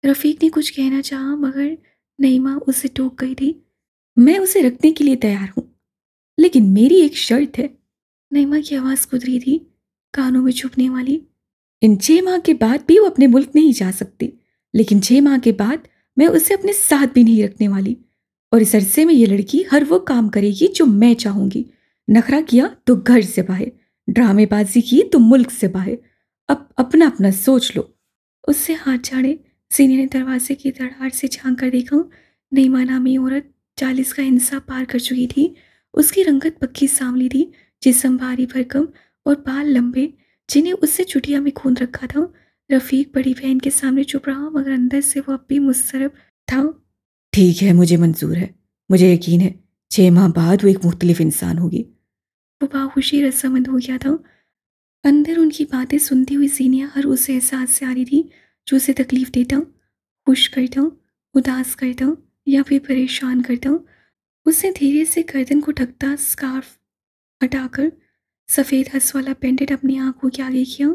रफ़ीक ने कुछ कहना चाहा मगर नईमा उसे टोक गई थी। मैं उसे रखने के लिए तैयार हूँ, लेकिन मेरी एक शर्त है। नईमा की आवाज़ गुदरी थी, कानों में चुभने वाली। इन 6 माह के बाद भी वो अपने मुल्क नहीं जा सकती, लेकिन 6 माह के बाद मैं उसे अपने साथ भी नहीं रखने वाली। और इस अरसे में ये लड़की हर वो काम करेगी जो मैं चाहूँगी। नखरा किया तो घर से बाहर, ड्रामेबाजी की तो मुल्क से बाहर। अब अपना अपना सोच लो। उससे हाथ झाड़े सीने ने दरवाजे की धड़ार से झांक कर देखा। नईमा नामी औरत 40 का हिस्सा पार कर चुकी थी। उसकी रंगत पक्की सांवली थी, जिस्म भारी भरकम और बाल लंबे, जिन्हें उससे चुटिया में खून रखा था। रफ़ीक बड़ी बहन के सामने चुप रहा, मगर अंदर से वो अब भी मुस्तरब था। ठीक है, मुझे मंजूर है, मुझे यकीन है 6 माह बाद वो एक मुख्तलिफ इंसान होगी। वो बाहुशी रजामंद हो गया था। अंदर उनकी बातें सुनती हुई सीनिया हर उस एहसास से आ रही थी जो उसे तकलीफ देता, खुश करता, उदास करता या फिर परेशान करता। उसने धीरे से गर्दन को ढकता स्कार्फ हटाकर सफ़ेद हंस वाला पेंडेंट अपनी आंखों के आगे किया।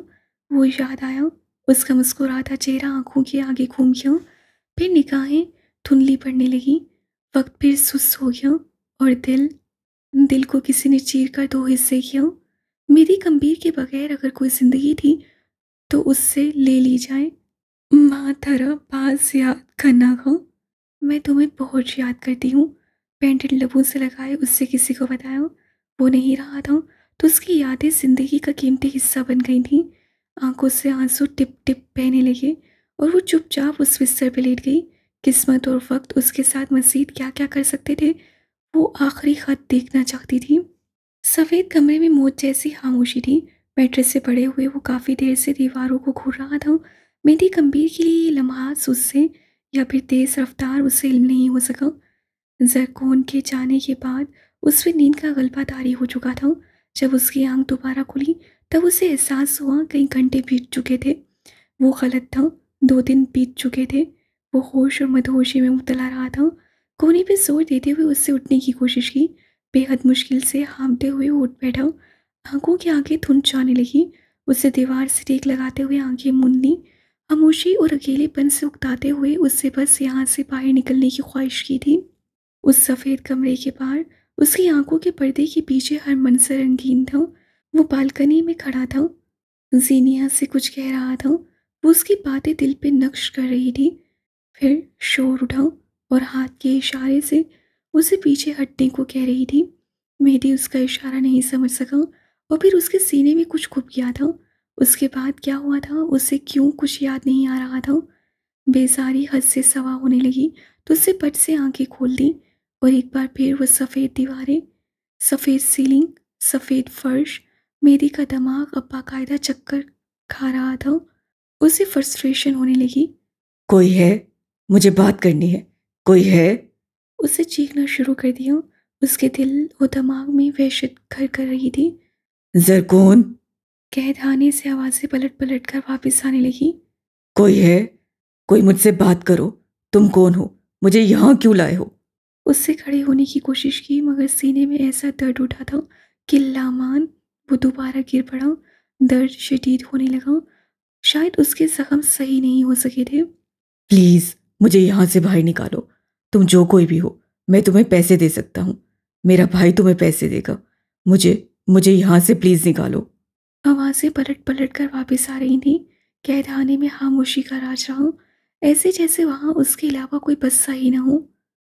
वो याद आया, उसका मुस्कुराता चेहरा आंखों के आगे घूम गया। फिर निगाहें धुंधली पड़ने लगी। वक्त फिर सुस्त हो गया और दिल दिल को किसी ने चीर कर 2 हिस्से किया। मेरी गंभीर के बगैर अगर कोई जिंदगी थी तो उससे ले ली जाए। माँ तरह पास याद करना हो। मैं तुम्हें बहुत याद करती हूँ। पेंडेंट लबों से लगाए उससे किसी को बताया। वो नहीं रहा था तो उसकी यादें जिंदगी का कीमती हिस्सा बन गई थी। आंखों से आंसू टिप टिप बहने लगे और वो चुपचाप उस बिस्तर पर लेट गई। किस्मत और वक्त उसके साथ मज़ीद क्या क्या कर सकते थे। वो आखिरी खत देखना चाहती थी। सफ़ेद कमरे में मौत जैसी खामोशी थी। मैट्रेस से पड़े हुए वो काफ़ी देर से दीवारों को घूर रहा था। मेरी गंभीर के लिए ये लम्हात उससे या फिर तेज़ रफ्तार उससे इल्म नहीं हो सका। ज़रकोन के जाने के बाद उस पर नींद का गलबा तारी हो चुका था। जब उसकी आंख दोबारा खुली तब उसे एहसास हुआ कई घंटे बीत चुके थे। वो गलत था, 2 दिन बीत चुके थे। वो होश और मदहोशी में मुब्तला रहा था। कोने पे जोर देते हुए उससे उठने की कोशिश की। बेहद मुश्किल से हाँफते हुए वो उठ बैठा। आंखों के आगे धुंध जाने लगी। उसे दीवार से टेक लगाते हुए आंखें मूंद ली। खामोशी और अकेलेपन से उकताते हुए उससे बस यहाँ से बाहर निकलने की ख्वाहिश की थी। उस सफ़ेद कमरे के बाहर उसकी आंखों के पर्दे के पीछे हर मंजर रंगीन था। वो बालकनी में खड़ा था, जीनिया से कुछ कह रहा था। वो उसकी बातें दिल पे नक्श कर रही थी। फिर शोर उठा और हाथ के इशारे से उसे पीछे हटने को कह रही थी। मेहदी उसका इशारा नहीं समझ सका और फिर उसके सीने में कुछ खुप गया था। उसके बाद क्या हुआ था, उसे क्यों कुछ याद नहीं आ रहा था। बेजारी हद से सवा होने लगी तो उससे पट से आंखें खोल दी और एक बार फिर वो सफ़ेद दीवारें, सफ़ेद सीलिंग, सफ़ेद फर्श। मेरी का दिमाग अब बाकायदा चक्कर खा रहा था। उसे फ्रस्ट्रेशन होने लगी। कोई है, मुझे बात करनी है, कोई है? उसे चीखना शुरू कर दिया। उसके दिल और दिमाग में वहशत घर कर रही थी। ज़रकोन, कहताने से आवाज़ें पलट पलट कर वापस आने लगी। कोई है? कोई मुझसे बात करो। तुम कौन हो? मुझे यहाँ क्यों लाए हो? उससे खड़े होने की कोशिश की मगर सीने में ऐसा दर्द उठा था कि लामान वो दोबारा गिर पड़ा। दर्द शदीद होने लगा। शायद उसके जख्म सही नहीं हो सके थे। प्लीज़ मुझे यहाँ से बाहर निकालो। तुम जो कोई भी हो, मैं तुम्हें पैसे दे सकता हूँ। मेरा भाई तुम्हें पैसे देगा। मुझे मुझे यहाँ से प्लीज़ निकालो। आवाज़ें पलट पलट कर वापस आ रही थीं। कैदखाने में खामोशी का राज रहा, ऐसे जैसे वहाँ उसके अलावा कोई बसा ही ना हो।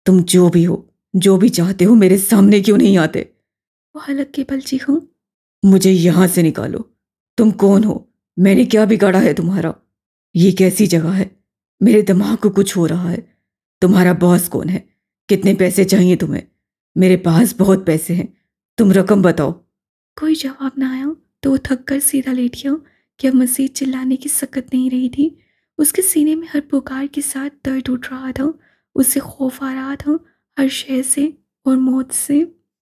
तुम जो भी हो, जो भी चाहते हो, मेरे सामने क्यों नहीं आते? वो हलक के बल चीखूं। मुझे यहां से निकालो। तुम कौन हो? मैंने क्या बिगाड़ा है तुम्हारा? ये कैसी जगह है? मेरे दिमाग को कुछ हो रहा है। तुम्हारा बॉस कौन है? कितने पैसे चाहिए तुम्हें? मेरे पास बहुत पैसे हैं, तुम रकम बताओ। कोई जवाब ना आया तो वो थक कर सीधा लेट गया कि अब मजीद चिल्लाने की सकत नहीं रही थी। उसके सीने में हर पुकार के साथ दर्द उठ रहा था। उससे खौफ आ रहा था, हर शय से और मौत से।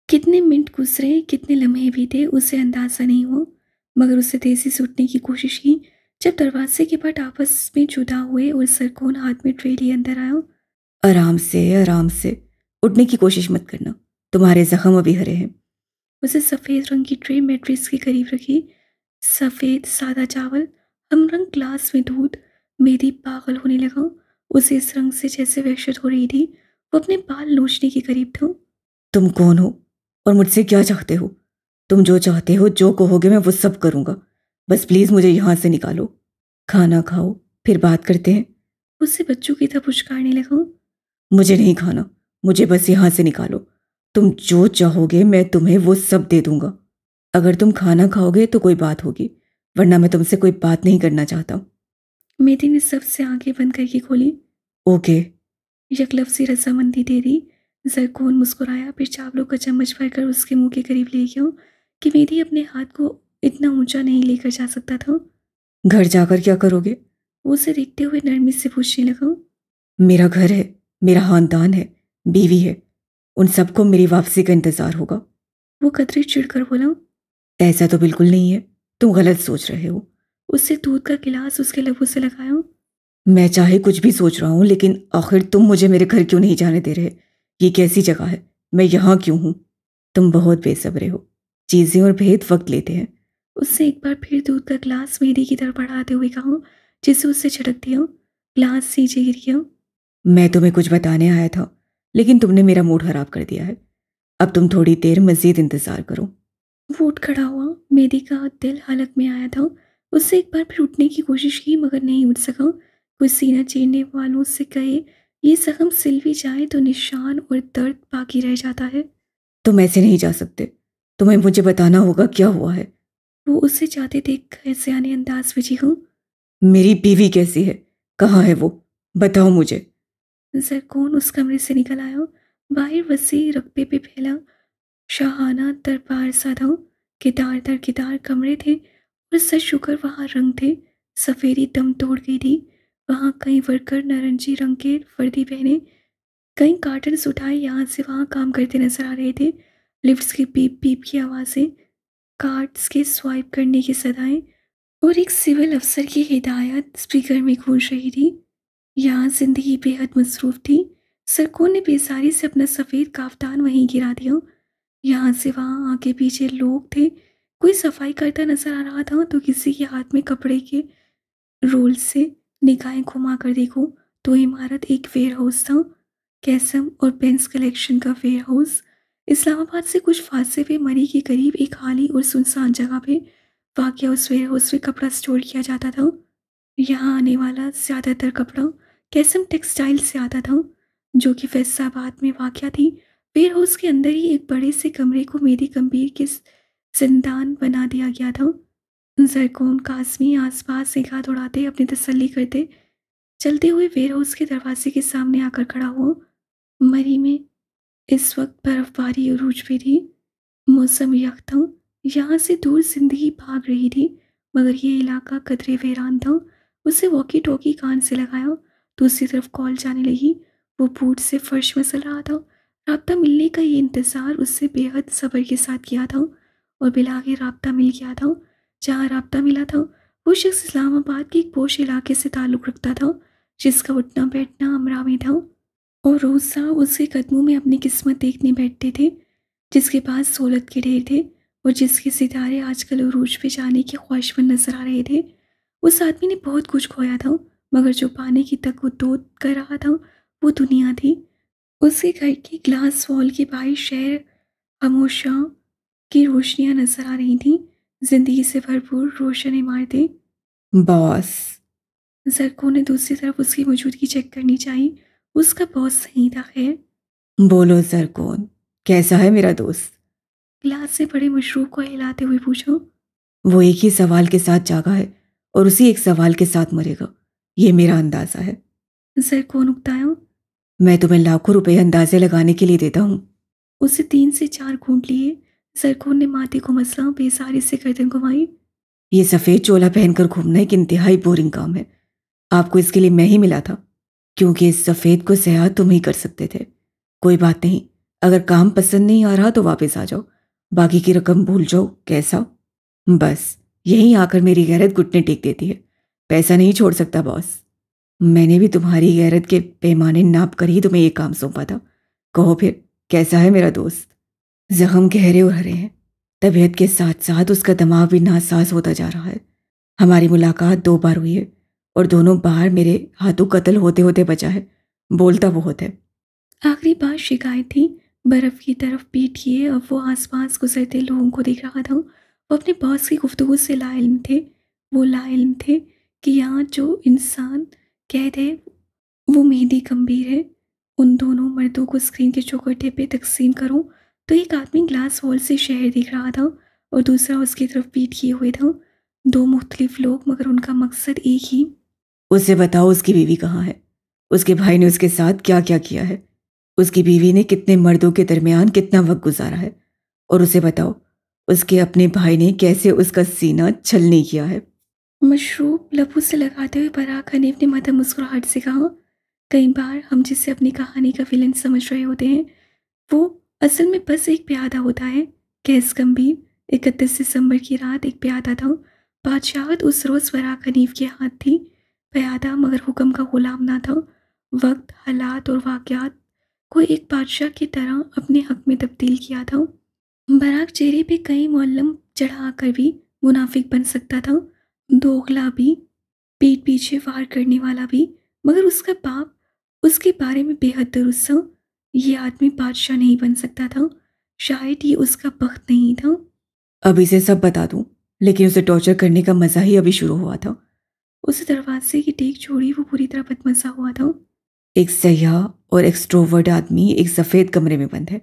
कितने मिनट गुजरे, कितने लम्हे बीते, उसे अंदाजा नहीं हुआ। मगर उसे तेजी से उठने की कोशिश की। जब दरवाजे के पट आपस में जुदा हुए और सरकोन हाथ में ट्रे लिए अंदर आया। आराम से, आराम से। उठने की कोशिश मत करना, तुम्हारे जख्म अभी हरे हैं। उसे सफ़ेद रंग की ट्रे मैट्रिक्स के करीब रखी। सफ़ेद सादा चावल, हमरंग ग्लास में दूध। मेरी पागल होने लगा। उसे इस रंग से जैसे वहशत हो रही थी। वो अपने बाल नोचने के करीब था। तुम कौन हो और मुझसे क्या चाहते हो? तुम जो चाहते हो, जो कहोगे, मैं वो सब करूंगा। बस प्लीज मुझे यहां से निकालो। खाना खाओ, फिर बात करते हैं। उससे बच्चों की तरह पुचकारने लगा। मुझे नहीं खाना, मुझे बस यहां से निकालो। तुम जो चाहोगे मैं तुम्हें वो सब दे दूंगा। अगर तुम खाना खाओगे तो कोई बात होगी, वरना मैं तुमसे कोई बात नहीं करना चाहता। मेरी ने सबसे आंखें बंद करके खोली। ओके। यकलफ्सी रजामंदी दे दी। जरकौन मुस्कुराया, फिर चावलों का चम्मच भरकर उसके मुंह के करीब ले गया कि मेरी अपने हाथ को इतना ऊंचा नहीं लेकर जा सकता था। घर जाकर क्या करोगे? वो उसे देखते हुए नरमी से पूछने लगा। मेरा घर है, मेरा खानदान है, बीवी है, उन सबको मेरी वापसी का इंतजार होगा। वो कतरे चिढ़कर बोला। ऐसा तो बिल्कुल नहीं है, तुम गलत सोच रहे हो। उससे दूध का गिलास उसके लबों से लगाया। मैं चाहे कुछ भी सोच रहा हूं, लेकिन आखिर तुम मुझे मेरे घर क्यों नहीं जाने दे रहे? ये कैसी जगह है? मैं यहाँ क्यों हूं? तुम बहुत बेसब्रे हो। चीजें और भेद वक्त लेते हैं। उससे एक बार फिर दूध का गिलास मेरी की तरफ बढ़ाते हुए कहा, जिसे उससे झटक दिया। गिलास नीचे गिर गया। मैं तुम्हें कुछ बताने आया था, लेकिन तुमने मेरा मूड खराब कर दिया है। अब तुम थोड़ी देर मजीद इंतजार करो। वो उठ खड़ा हुआ। मेरी का दिल हलक में आया था। उससे एक बार फिर उठने की कोशिश की, मगर नहीं उठ सका। कुछ सीना चीरने वालों से कहे, ये जख्म सिल भी जाए तो निशान और दर्द बाकी रह जाता है। तुम ऐसे नहीं जा सकते, तुम्हें मुझे बताना होगा क्या हुआ है। वो उसे जाते देख ऐसे आने अंदाज में चीखूं। मेरी बीवी कैसी है? कहाँ है वो? बताओ मुझे। जरकौन उस कमरे से निकल आया। बाहर वसी रकबे पे फैला शाहाना दरबार सा था। कितार दर कितार कमरे थे और सच शुक्र वहाँ रंग थे। सफेदी दम तोड़ गई थी। वहाँ कई वर्कर नारंगी रंग के वर्दी पहने, कई कार्टन्स उठाए यहाँ से वहाँ काम करते नजर आ रहे थे। लिफ्ट्स की पीप पीप की आवाज़ें, कार्ड्स के स्वाइप करने की सदाएं और एक सिविल अफसर की हिदायत स्पीकर में गूंज रही थी। यहाँ जिंदगी बेहद मसरूफ थी। सरकों ने बेसारी से अपना सफ़ेद काफ्तान वहीं गिरा दिया। यहाँ से वहाँ आगे पीछे लोग थे। कोई सफाई करता नजर आ रहा था तो किसी के हाथ में कपड़े के रोल से। निगाहें घुमा कर देखो तो इमारत एक वेयर हाउस था। कैसम और बेंस कलेक्शन का वेयर हाउस। इस्लामाबाद से कुछ फासले पे मरी के करीब एक खाली और सुनसान जगह पे वाकया उस वेयर हाउस में कपड़ा स्टोर किया जाता था। यहाँ आने वाला ज़्यादातर कपड़ा कैसम टेक्सटाइल से आता था, जो कि फैसलाबाद में वाक़या थी। वेयर हाउस के अंदर ही एक बड़े से कमरे को मेरी गंभीर के जिंदान बना दिया गया था। जरकौन कासमी आसपास एक हाथ उड़ाते अपनी तसल्ली करते चलते हुए वेयर हाउस के दरवाजे के सामने आकर खड़ा हुआ। मरी में इस वक्त बर्फबारी अरूज पे थी। मौसम यख था। यहाँ से दूर जिंदगी भाग रही थी, मगर ये इलाका कदरे वीरान था। उसे वॉकी टॉकी कान से लगाया। दूसरी तरफ कॉल जाने लगी। वो बूट से फर्श मसल रहा था। राब्ता मिलने का ये इंतज़ार उससे बेहद सब्र के साथ किया था और बिलागे राब्ता मिल गया था। जहाँ राब्ता मिला था वो शख्स इस्लामाबाद के एक पोश इलाके से ताल्लुक़ रखता था, जिसका उठना बैठना अमरा में था और रोज़ा उसके कदमों में अपनी किस्मत देखने बैठते थे, जिसके पास सहूलत के ढेर थे और जिसके सितारे आजकल उरूज पे जाने के ख्वाहिशमंद नजर आ रहे थे। उस आदमी ने बहुत कुछ खोया था, मगर जो पाने की तक वो दोद कर रहा था वो दुनिया थी। उसके घर की ग्लास वॉल के बाहर शहर खामोशा की रोशनियां नजर आ रही थीं। जिंदगी से भरपूर रोशन इमारतें। बॉस। जरको ने दूसरी तरफ उसकी मौजूदगी चेक करनी चाहिए। उसका बॉस सही था। खैर, बोलो जरकौन, कैसा है मेरा दोस्त? गिलास से बड़े मशरूब को हिलाते हुए पूछा। वो एक ही सवाल के साथ जागा है और उसी एक सवाल के साथ मरेगा, ये मेरा अंदाजा है। जरको उकताया। मैं तुम्हें लाखों रुपए अंदाजे लगाने के लिए देता हूँ। उसे 3 से 4 घूंट लिए। जरकोन ने माथे को मसला, बेसारी से गर्दन घुमाई। ये सफ़ेद चोला पहनकर घूमना एक इंतहाई बोरिंग काम है। आपको इसके लिए मैं ही मिला था, क्योंकि इस सफ़ेद को सयाह तुम ही कर सकते थे। कोई बात नहीं, अगर काम पसंद नहीं आ रहा तो वापस आ जाओ, बाकी की रकम भूल जाओ। कैसा? बस यहीं आकर मेरी गैरत घुटने टेक देती है। पैसा नहीं छोड़ सकता बॉस। मैंने भी तुम्हारी गैरत के पैमाने नाप कर ही तुम्हें ये काम सौंपा था। कहो फिर, कैसा है मेरा दोस्त? जख्म गहरे और हरे हैं। तबीयत के साथ साथ उसका दिमाग भी नासाज होता जा रहा है। हमारी मुलाकात 2 बार हुई है और दोनों बार मेरे हाथों कत्ल होते होते बचा है। बोलता बहुत है। आखिरी बार शिकायत थी। बर्फ की तरफ पीट किए अब वो आसपास गुजरते लोगों को देख रहा था। वो अपने बॉस की गुफ्तगू से लाइल्म थे। वो लाइल्म थे कि यहाँ जो इंसान कैद है वो मेहदी गंभीर है। उन दोनों मर्दों को स्क्रीन के चौखटे पे तकसीम करूं तो एक आदमी ग्लास वॉल से शहर दिख रहा था और दूसरा उसकी तरफ पीट किए हुए था। 2 मुख्तलिफ लोग, मगर उनका मकसद एक ही। उसे बताओ उसकी बीवी कहाँ है? उसके भाई ने उसके साथ क्या क्या किया है? उसकी बीवी ने कितने मर्दों के दरमियान कितना वक्त गुजारा है? और उसे बताओ उसके अपने भाई ने कैसे उसका सीना छलनी किया है। मशरूब लबों से लगाते हुए बराक हनीफ ने मदद मुस्कुराहट से कहा। कई बार हम जिसे अपनी कहानी का विलन समझ रहे होते हैं वो असल में बस एक प्यादा होता है। कैस गंभीर। 31 दिसंबर की रात एक प्यादा था। बादशाहत उस रोज़ बराक हनीफ के हाथ थी। प्यादा मगर हुक्म का गुलाम ना था। वक्त, हालात और वाक़यात को एक बादशाह की तरह अपने हक में तब्दील किया था। बराक चेहरे पे कई मुअल्लम चढ़ाकर भी मुनाफिक बन सकता था, दोगला भी, पीठ पीछे वार करने वाला भी, मगर उसका बाप उसके बारे में बेहद दुरुस्त था। ये आदमी बादशाह नहीं बन सकता था। शायद ये उसका बख्त नहीं था। अब इसे सब बता दूं, लेकिन उसे टॉर्चर करने का मजा ही अभी शुरू हुआ था। उस दरवाजे की टेक छोड़ी वो पूरी तरह बदमजा हुआ था। एक सयाह और एक्सट्रोवर्ट आदमी एक सफ़ेद कमरे में बंद है,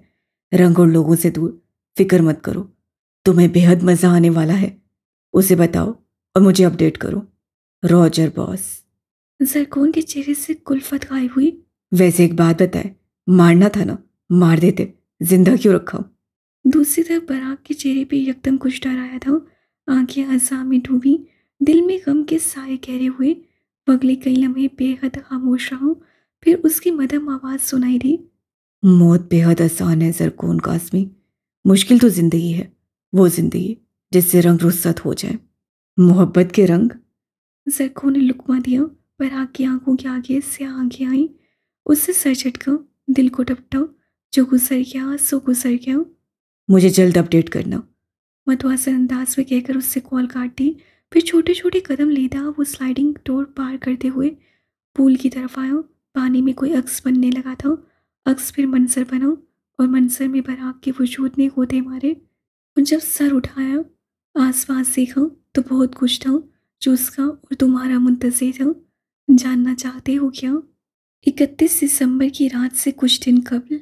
रंग और लोगों से दूर। फिक्र मत करो, तुम्हें बेहद मज़ा आने वाला है। उसे बताओ और मुझे अपडेट करो। Roger boss. जरकोन के चेहरे से कुल्फत गायब हुई। वैसे एक बात बताए, मारना था ना, मार देते, जिंदा क्यों रखा? दूसरी तरफ बराक के चेहरे पे एकदम कुछ डर आया था। आंखें अज़ा में डूबी, दिल में गम के साए गहरे हुए। वो अगले कई लम्हे बेहद खामोश रहा। फिर उसकी मदम आवाज़ सुनाई दी। मौत बेहद आसान है जरकौन कासमी, मुश्किल तो जिंदगी है। वो जिंदगी जिससे रंग रुस्सत हो जाए, मोहब्बत के रंग। जरको ने लुकमा दिया। बराक की आंखों के आगे से आंखें आईं। उससे सर झटका, दिल को टपटा। जो गुजर गया सो गुजर गया। मुझे जल्द अपडेट करना। मतवासन अंदाज में कहकर उससे कॉल काट दी। फिर छोटे छोटे कदम लेता वो स्लाइडिंग डोर पार करते हुए पूल की तरफ आया। पानी में कोई अक्स बनने लगा था। अक्स फिर मंजर बना और मंजर में बराक के वजूद ने गोते मारे। और जब सर उठाया, आसपास देखा तो बहुत कुछ था जो उसका और तुम्हारा मुंतज़िर था। जानना चाहते हो क्या? 31 दिसंबर की रात से कुछ दिन कबल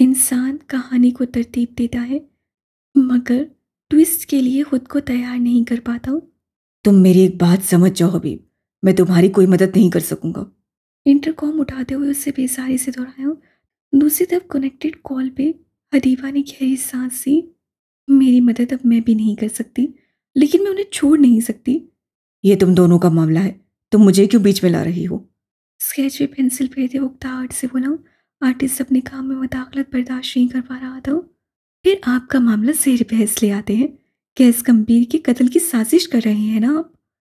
इंसान कहानी को तरतीब देता है, मगर ट्विस्ट के लिए खुद को तैयार नहीं कर पाता। तुम मेरी एक बात समझ जाओ हबीब, मैं तुम्हारी कोई मदद नहीं कर सकूंगा। इंटरकॉम उठाते हुए उससे बेसारी से दोहराया। दूसरी तरफ कनेक्टेड कॉल पे हदीबा ने गहरी सांस ली। मेरी मदद अब मैं भी नहीं कर सकती, लेकिन मैं उन्हें छोड़ नहीं सकती। ये तुम दोनों का मामला है, तुम मुझे क्यों बीच में ला रही हो? स्केच पे पेंसिल फेरते वक्त आर्ट से बोला। आर्टिस्ट अपने काम में मुदाखलत बर्दाश्त नहीं कर पा रहा था। फिर आपका मामला जेर बहस ले आते हैं। कैस गंभीर के कत्ल की साजिश कर रहे हैं ना आप?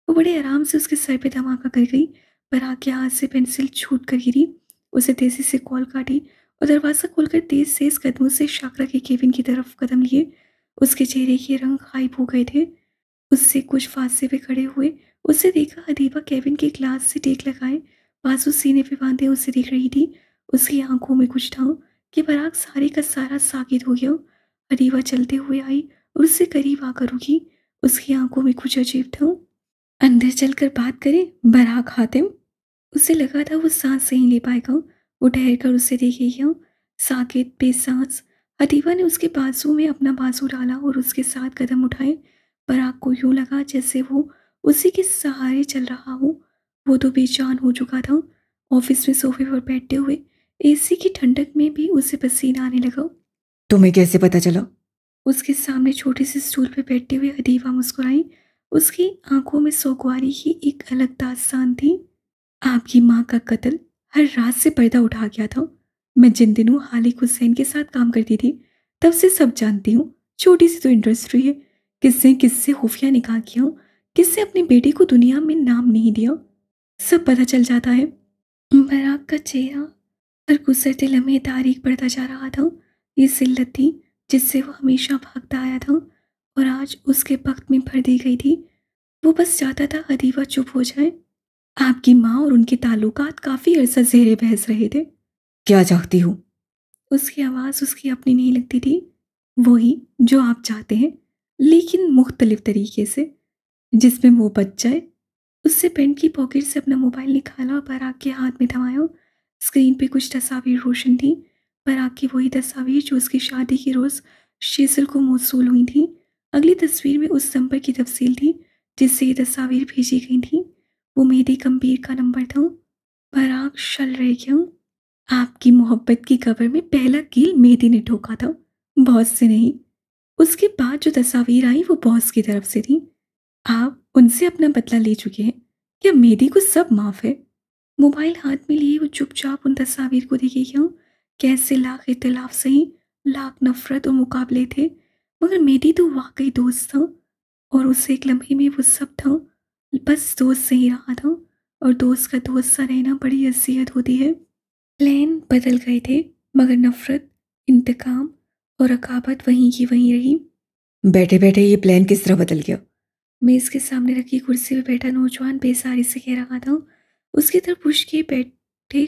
वो बड़े आराम से उसके सर पे धमाका कर गई, पर आके हाथ से पेंसिल छूट कर गिरी। उसे तेजी से कॉल काटी और दरवाज़ा खोलकर तेज तेज कदमों से शाकरा के केबिन की तरफ कदम लिए। उसके चेहरे के रंग गायब हो गए थे। उससे कुछ फासले पे खड़े हुए उसे देखा। हदीबा केबिन के ग्लास से टेक लगाए बाजू सीने पे बांधे उसे देख रही थी। उसकी आंखों में कुछ था कि बराक सारे का सारा साकित हो गया। हदीबा चलते हुए आई और उससे करीब आकर रुकी। उसकी आंखों में कुछ अजीब था। अंदर चलकर बात करें बराक हातिम। उसे लगा था वो सांस नहीं ले पाएगा। वो ठहर कर उसे देखेगा। साकित बेसांस हदीबा ने उसके बाजू में अपना बाजू डाला और उसके साथ कदम उठाए। बराक को यूं लगा जैसे वो उसी के सहारे चल रहा हो। वो तो बेजान हो चुका था। ऑफिस में सोफे पर बैठे हुए एसी की ठंडक में भी उसे पसीना आने लगा। तुम्हें कैसे पता चला? उसके सामने छोटे से स्टूल पर बैठे हुए हदीबा मुस्कुराई। उसकी आंखों में सोगवारी की एक अलग दास्तान थी। आपकी माँ का कत्ल हर रात से पर्दा उठा गया था। मैं जिन दिनों हालिक हुसैन के साथ काम करती थी तब से सब जानती हूँ। छोटी सी तो इंडस्ट्री है। किससे खुफिया निकाह किया, किससे अपनी बेटी को दुनिया में नाम नहीं दिया, सब पता चल जाता है। बराक का चेहरा हर गुजरते लम्हे तारीख बढ़ता जा रहा था। ये जिल्लत थी जिससे वो हमेशा भागता आया था और आज उसके वक्त में भर दी गई थी। वो बस चाहता था हदीबा चुप हो जाए। आपकी माँ और उनके ताल्लुकात काफी अरसा ज़ेरे बहस रहे थे। क्या चाहती हूँ? उसकी आवाज़ उसकी अपनी नहीं लगती थी। वही जो आप चाहते हैं, लेकिन मुख्तलिफ तरीके से, जिसमें वो बच जाए। उससे पेंट की पॉकेट से अपना मोबाइल निकाला और पराग के हाथ में थमाया। स्क्रीन पे कुछ तस्वीर रोशन थी। पराग की वही तस्वीर जो उसकी शादी के रोज़ शेजल को मौसूल हुई थी। अगली तस्वीर में उस नंबर की तफसील थी जिससे ये तस्वीर भेजी गई थी। वो मेहदी कम्बीर का नंबर था। पराग शल रह गया। आपकी मोहब्बत की कब्र में पहला कील मेहदी ने ठोका था, बॉस से नहीं। उसके बाद जो तस्वीर आई वो बॉस की तरफ से थी। आप उनसे अपना बदला ले चुके हैं। क्या मेहदी को सब माफ है? मोबाइल हाथ में लिए वो चुपचाप उन तस्वीर को देखे क्यों। कैसे लाख इख्तिलाफ सही, लाख नफरत और मुकाबले थे, मगर मेहदी तो वाकई दोस्त था। और उस एक लम्हे में वो सब था, बस दोस्त से ही रहा था। और दोस्त का दोस्त सा रहना बड़ी अजियत होती है। प्लान बदल गए थे, मगर नफरत, इंतकाम और रकाबत वहीं की वहीं रही। बैठे बैठे ये प्लान किस तरह बदल गया? मेज के सामने रखी कुर्सी पे बैठा नौजवान बेसारी से कह रहा था। उसकी तरफ पुश के बैठे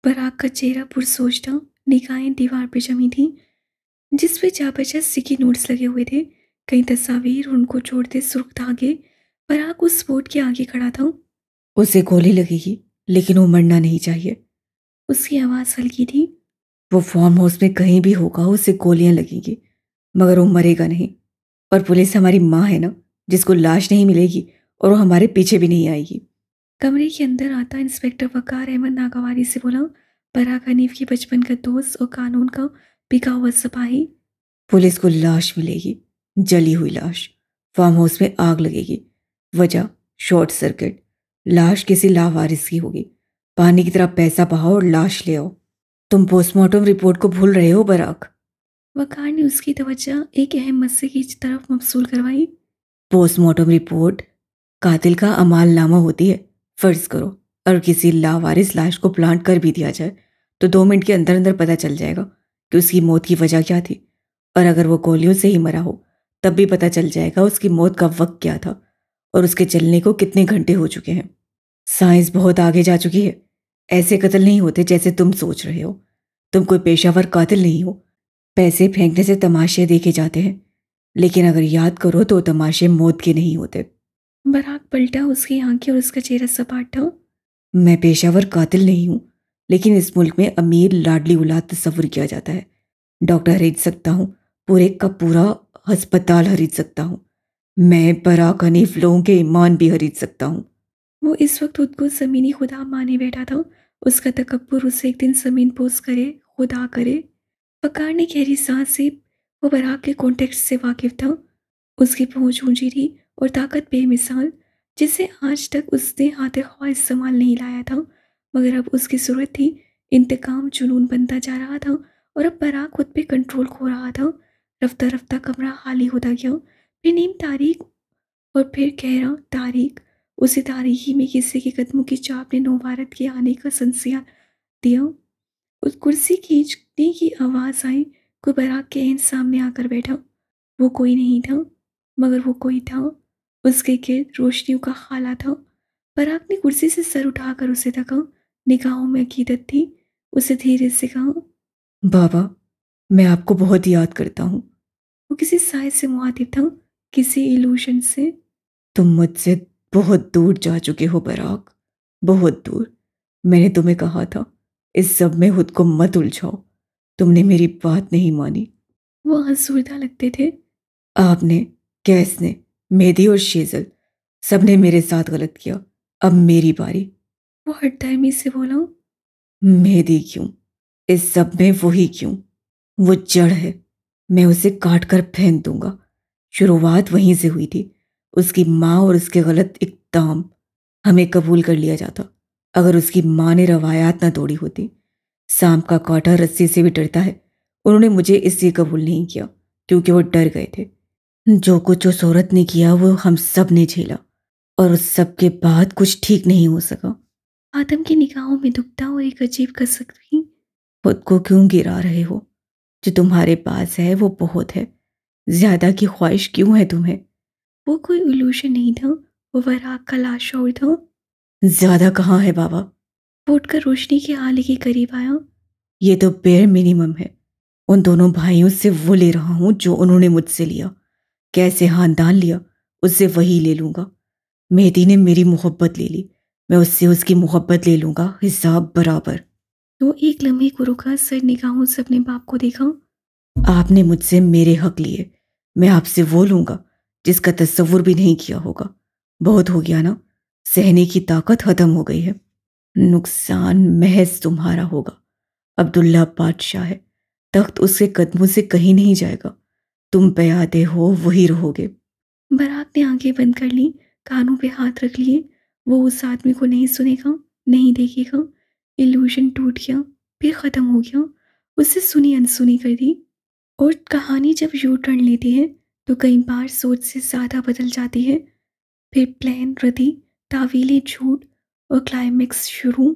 बराक का चेहरा पुरसोच था। निगाहें दीवार पे जमी थी जिस पे चापचा सिक्की नोट्स लगे हुए थे। कई तस्वीर, उनको जोड़ते सुर्ख धागे। बराक उस बोर्ड के आगे खड़ा था। उसे गोली लगेगी, लेकिन वो मरना नहीं चाहिए। उसकी आवाज़ हल्की थी। वो फार्म हाउस में कहीं भी होगा, उसे गोलियां लगेंगी, मगर वो मरेगा नहीं। और पुलिस हमारी माँ है ना, जिसको लाश नहीं मिलेगी और वो हमारे पीछे भी नहीं आएगी। कमरे के अंदर आता इंस्पेक्टर वकार अहमद नागवारी से बोला। बराक हनीफ के बचपन का दोस्त और कानून का बिका हुआ सिपाही। पुलिस को लाश मिलेगी, जली हुई लाश। फार्म हाउस में आग लगेगी, वजह शॉर्ट सर्किट। लाश किसी लावारिस की होगी। पानी की तरह पैसा बहाओ और लाश ले आओ। तुम पोस्टमार्टम रिपोर्ट को भूल रहे हो बराक? वकार ने उसकी तवज्जो एक अहम मसले की तरफ मबसूल करवाई। पोस्टमार्टम रिपोर्ट कातिल का अमालनामा होती है। फर्ज करो और किसी लावारिस लाश को प्लांट कर भी दिया जाए तो 2 मिनट के अंदर अंदर पता चल जाएगा कि उसकी मौत की वजह क्या थी। और अगर वो गोलियों से ही मरा हो तब भी पता चल जाएगा उसकी मौत का वक्त क्या था और उसके चलने को कितने घंटे हो चुके हैं। साइंस बहुत आगे जा चुकी है। ऐसे कत्ल नहीं होते जैसे तुम सोच रहे हो। तुम कोई पेशावर कातिल नहीं हो। पैसे फेंकने से तमाशे देखे जाते हैं, लेकिन अगर याद करो तो तमाशे मौत के नहीं होते। बराक पलटा। उसकी आंखें और उसका चेहरा सपाट था। मैं पेशावर कातिल नहीं हूं, लेकिन इस मुल्क में अमीर लाडली औलाद तस्वुर किया जाता है। डॉक्टर खरीद सकता हूं, पूरे का पूरा अस्पताल खरीद सकता हूं। मैं बराक हनीफ लोगों के ईमान भी खरीद सकता हूं। वो इस वक्त खुद को ज़मीनी खुदा माने बैठा था। उसका तकब्बुर उसे एक दिन ज़मीन पोस करे, खुदा करे। वकार ने गहरी सांस से, वो बराक के कॉन्टेक्स्ट से वाकिफ था। उसकी पहुंच ऊंची थी और ताकत बेमिसाल, जिसे आज तक उसने हाथ ख्वाह इस्तेमाल नहीं लाया था। मगर अब उसकी ज़रूरत थी। इंतकाम जुनून बनता जा रहा था और अब बराक खुद पे कंट्रोल खो रहा था। रफ्ता रफ्ता कमरा खाली होता गया। फिर नीम तारीख और फिर गहरा तारीख। उसी तारीखी में किसी के कदमों की चाप ने नौवारत के आने का संशय दिया। उस कुर्सी खींचने की आवाज़ आई। कोई बराक के एन सामने आकर बैठा। वो कोई नहीं था, मगर वो कोई था। उसके गिर्द रोशनियों का खाला था। बराक ने कुर्सी से सर उठाकर उसे तका। निगाहों में अकीदत थी। उसे धीरे से कहा। बाबा, मैं आपको बहुत याद करता हूं। वो किसी साय से मुखातिब था। किसी इल्यूशन से। तुम मुझसे बहुत दूर जा चुके हो पराग, बहुत दूर। मैंने तुम्हें कहा था इस सब में खुद को मत उलझाओ, तुमने मेरी बात नहीं मानी। वो हंसूरदा लगते थे। आपने, कैस ने, मेहदी और शेजल, सबने मेरे साथ गलत किया। अब मेरी बारी। वो हठधर्मी से बोला। मेहदी क्यों? इस सब में वही क्यों? वो जड़ है, मैं उसे काट कर फेंक दूंगा। शुरुआत वहीं से हुई थी, उसकी माँ और उसके गलत इक़दाम। हमें कबूल कर लिया जाता अगर उसकी माँ ने रवायात ना तोड़ी होती। सांप का कांटा रस्सी से भी डरता है, उन्होंने मुझे इसलिए कबूल नहीं किया क्योंकि वो डर गए थे। जो कुछ उस औरत ने किया वो हम सब ने झेला, और उस सब के बाद कुछ ठीक नहीं हो सका। आदम की निगाहों में दुखता और एक अजीब कसक थी। खुद को क्यों गिरा रहे हो? जो तुम्हारे पास है वो बहुत है, ज्यादा की ख्वाहिश क्यों है तुम्हें? वो कोई इल्यूशन नहीं था, वो वराग का लाशौर था। ज्यादा कहाँ है बाबा? वो उठकर रोशनी के आले के करीब आया। ये तो बेयर मिनिमम है। उन दोनों भाइयों से वो ले रहा हूं जो उन्होंने मुझसे लिया। कैसे खानदान लिया उससे वही ले लूंगा। मेहदी ने मेरी मोहब्बत ले ली, मैं उससे उसकी मोहब्बत ले लूंगा, हिसाब बराबर। वो एक लम्हे को रुका, सर निगाहों से अपने बाप को देखा। आपने मुझसे मेरे हक लिए, मैं आपसे वो लूंगा जिसका तस्वुर भी नहीं किया होगा। बहुत हो गया ना, सहने की ताकत खत्म हो गई है। नुकसान महज तुम्हारा होगा। अब्दुल्ला बादशाह है, तख्त उसके कदमों से कहीं नहीं जाएगा। तुम प्यादे हो, वही रहोगे। बरात ने आंखें बंद कर ली, कानों पे हाथ रख लिए। वो उस आदमी को नहीं सुनेगा, नहीं देखेगा। इल्यूशन टूट गया, फिर खत्म हो गया। उससे सुनी अनसुनी कर दी। और कहानी जब यू टर्न लेती है तो कई बार सोच से ज़्यादा बदल जाती है। फिर प्लान रद्दी, तावीलें झूठ, और क्लाइमेक्स शुरू।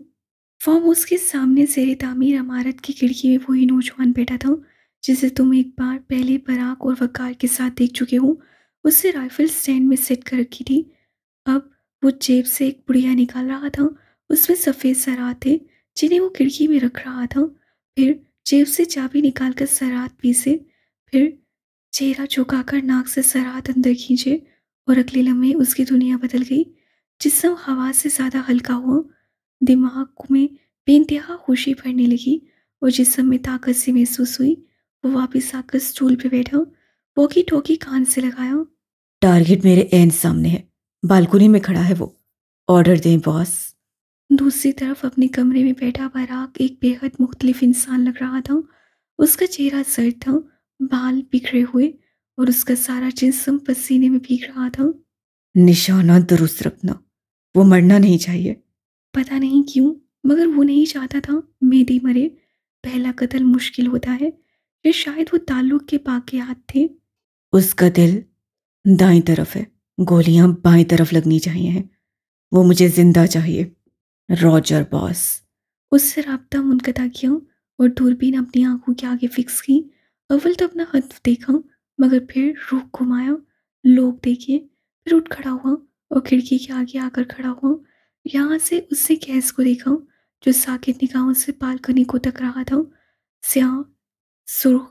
फार्म हाउस के सामने ज़ेरे तामीर इमारत की खिड़की में वही नौजवान बैठा था जिसे तुम एक बार पहले पराग और वकार के साथ देख चुके हो। उससे राइफल स्टैंड में सेट कर रखी थी। अब वो जेब से एक पुड़िया निकाल रहा था। उसमें सफ़ेद सरात थे जिन्हें वो खिड़की में रख रहा था। फिर जेब से चाबी निकालकर सरात पीसे, फिर चेहरा झुकाकर नाक से सरात अंदर खींचे, और अगले लम्हे उसकी दुनिया बदल गई। जिस्म हवा से ज़्यादा हल्का हुआ, दिमाग में बेइंतहा खुशी भरने लगी, और जिस्म में ताकत सी महसूस हुई। वो वापस आकर स्टूल पे बैठा, वॉकी टॉकी कान से लगाया। टारगेट मेरे एन सामने है, बालकनी में खड़ा है वो। ऑर्डर दें बॉस। दूसरी तरफ अपने कमरे में बैठा बराक एक बेहद मुख्तलिफ इंसान लग रहा था। उसका चेहरा सर्द था, बाल बिखरे हुए, और उसका सारा जिस्म पसीने में भीग रहा था। निशाना दुरुस्त रखना, वो मरना नहीं चाहिए। पता नहीं क्यों, मगर वो नहीं चाहता था मेहदी मरे। पहला कत्ल मुश्किल होता है, या शायद वो ताल्लुक के बाकियात थे। उसका दिल दाईं तरफ है, गोलियां बाईं तरफ लगनी चाहिए। वो मुझे जिंदा चाहिए। Roger boss. उससे राब्ता मुनक़ता किया, और दूरबीन अपनी आंखों के आगे फिक्स की। अव्वल तो अपना हत्फ देखा, मगर फिर रुख घुमाया, लोग देखे, फिर उठ खड़ा हुआ और खिड़की के आगे आकर खड़ा हुआ। यहाँ से उससे गैस को देखा जो साकित निगाहों से बालकनी को तक रहा था। स्याह, सुर्ख,